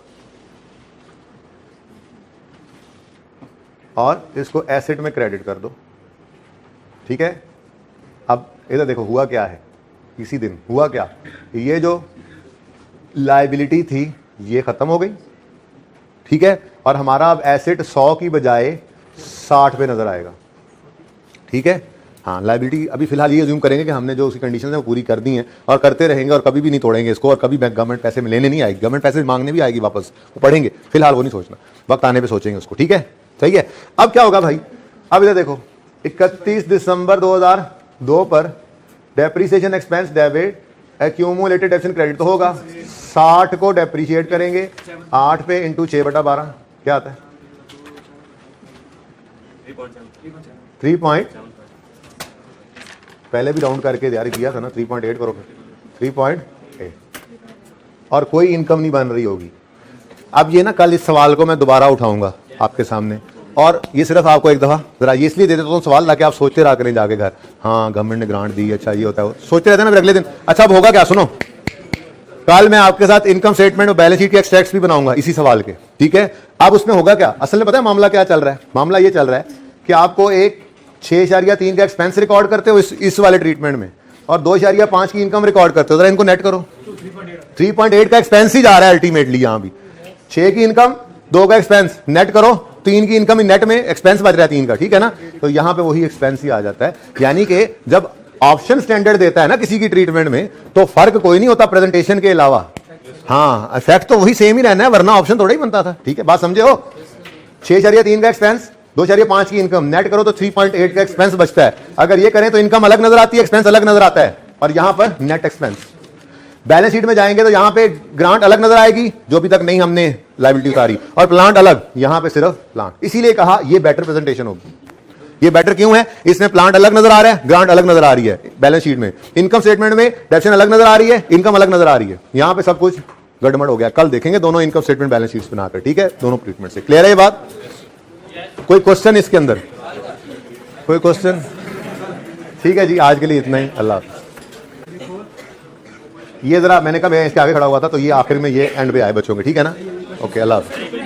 A: और इसको एसेट में क्रेडिट कर दो, ठीक है। अब इधर देखो हुआ क्या है, इसी दिन हुआ क्या, ये जो लायबिलिटी थी ये खत्म हो गई, ठीक है, और हमारा अब एसेट 100 की बजाय 60 पे नजर आएगा, ठीक है। हाँ, लायबिलिटी अभी फिलहाल ये अज्यूम करेंगे कि हमने जो उसकी कंडीशन है वो पूरी कर दी हैं और करते रहेंगे और कभी भी नहीं तोड़ेंगे इसको, और कभी गवर्नमेंट पैसे में लेने नहीं आएगी, गवर्नमेंट पैसे मांगने भी आएगी वापस, वो पढ़ेंगे, फिलहाल वो नहीं सोचना, वक्त आने पे सोचेंगे उसको, ठीक है, सही है। अब क्या होगा भाई, अब इधर देखो 31 दिसंबर 2002 पर depreciation expense debit, accumulated depreciation credit तो होगा, 60 को डेप्रिशिएट करेंगे 8 पे इंटू 6/12 क्या आता है 3. पहले भी राउंड करके यार दिया था ना, 3.8 करो, 3.8, और कोई इनकम नहीं बन रही होगी। अब ये ना कल इस सवाल को मैं दोबारा उठाऊंगा आपके सामने, और ये सिर्फ आपको एक दफ़ा जरा ये इसलिए दे देता हूँ सवाल ताकि आप सोचते रहा करें जाके घर, हाँ गवर्नमेंट ने ग्रांट दी, अच्छा ये होता है, सोचते रहते हैं ना, फिर अगले दिन अच्छा अब होगा क्या, सुनो कल मैं आपके साथ इनकम स्टेटमेंट और बैलेंस शीट के एक्सट्रैक्ट्स भी बनाऊंगा इसी सवाल के, ठीक है। अब उसमें होगा क्या, असल में पता है मामला क्या चल रहा है, मामला ये चल रहा है कि आपको एक 6.3 का एक्सपेंस रिकॉर्ड करते हो इस वाले ट्रीटमेंट में, और 2.5 की इनकम रिकॉर्ड करते हो, जरा इनको नेट करो, 3.8 का एक्सपेंस ही जा रहा है अल्टीमेटली, यहां भी 6 की इनकम 2 का एक्सपेंस, नेट करो 3 की इनकम, नेट में एक्सपेंस बच रहा है 3 का, ठीक है ना। तो यहां पे वही एक्सपेंस ही आ जाता है, यानी कि जब ऑप्शन स्टैंडर्ड देता है ना किसी की ट्रीटमेंट में तो फर्क कोई नहीं होता प्रेजेंटेशन के अलावा, हाँ इफेक्ट तो वही सेम ही रहना है, वरना ऑप्शन थोड़ा ही बनता था, ठीक है, बात समझे हो। 6.3 का एक्सपेंस, 2.5 की इनकम, नेट करो तो 3.8 का एक्सपेंस बचता है। अगर ये करें तो इनकम अलग नजर आती है, एक्सपेंस अलग नजर आता है, और यहां पर नेट एक्सपेंस। बैलेंस शीट में जाएंगे तो यहां पे ग्रांट अलग नजर आएगी जो अभी तक नहीं हमने लायबिलिटी उतारी, और प्लांट अलग, यहां पे सिर्फ प्लांट, इसीलिए कहा ये बेटर प्रेजेंटेशन होगी। ये बेटर क्यों है, इसमें प्लांट अलग नजर आ रहा है, ग्रांट अलग नजर आ रही है बैलेंस शीट में, इनकम स्टेटमेंट में डेप्शन अलग नजर आ रही है, इनकम अलग नजर आ रही है, यहां पे सब कुछ गड़बड़ हो गया। कल देखेंगे दोनों इनकम स्टेटमेंट बैलेंस शीट्स बनाकर, ठीक है, दोनों ट्रीटमेंट से क्लियर है ये बात। कोई क्वेश्चन इसके अंदर, कोई क्वेश्चन, ठीक है जी, आज के लिए इतना ही, अल्लाह हाफ़िज़। ये जरा मैंने कहा मैं इसके आगे खड़ा हुआ था तो ये आखिर में ये एंड पे आए बच्चों के, ठीक है ना, ओके, अल्लाह हाफ़िज़।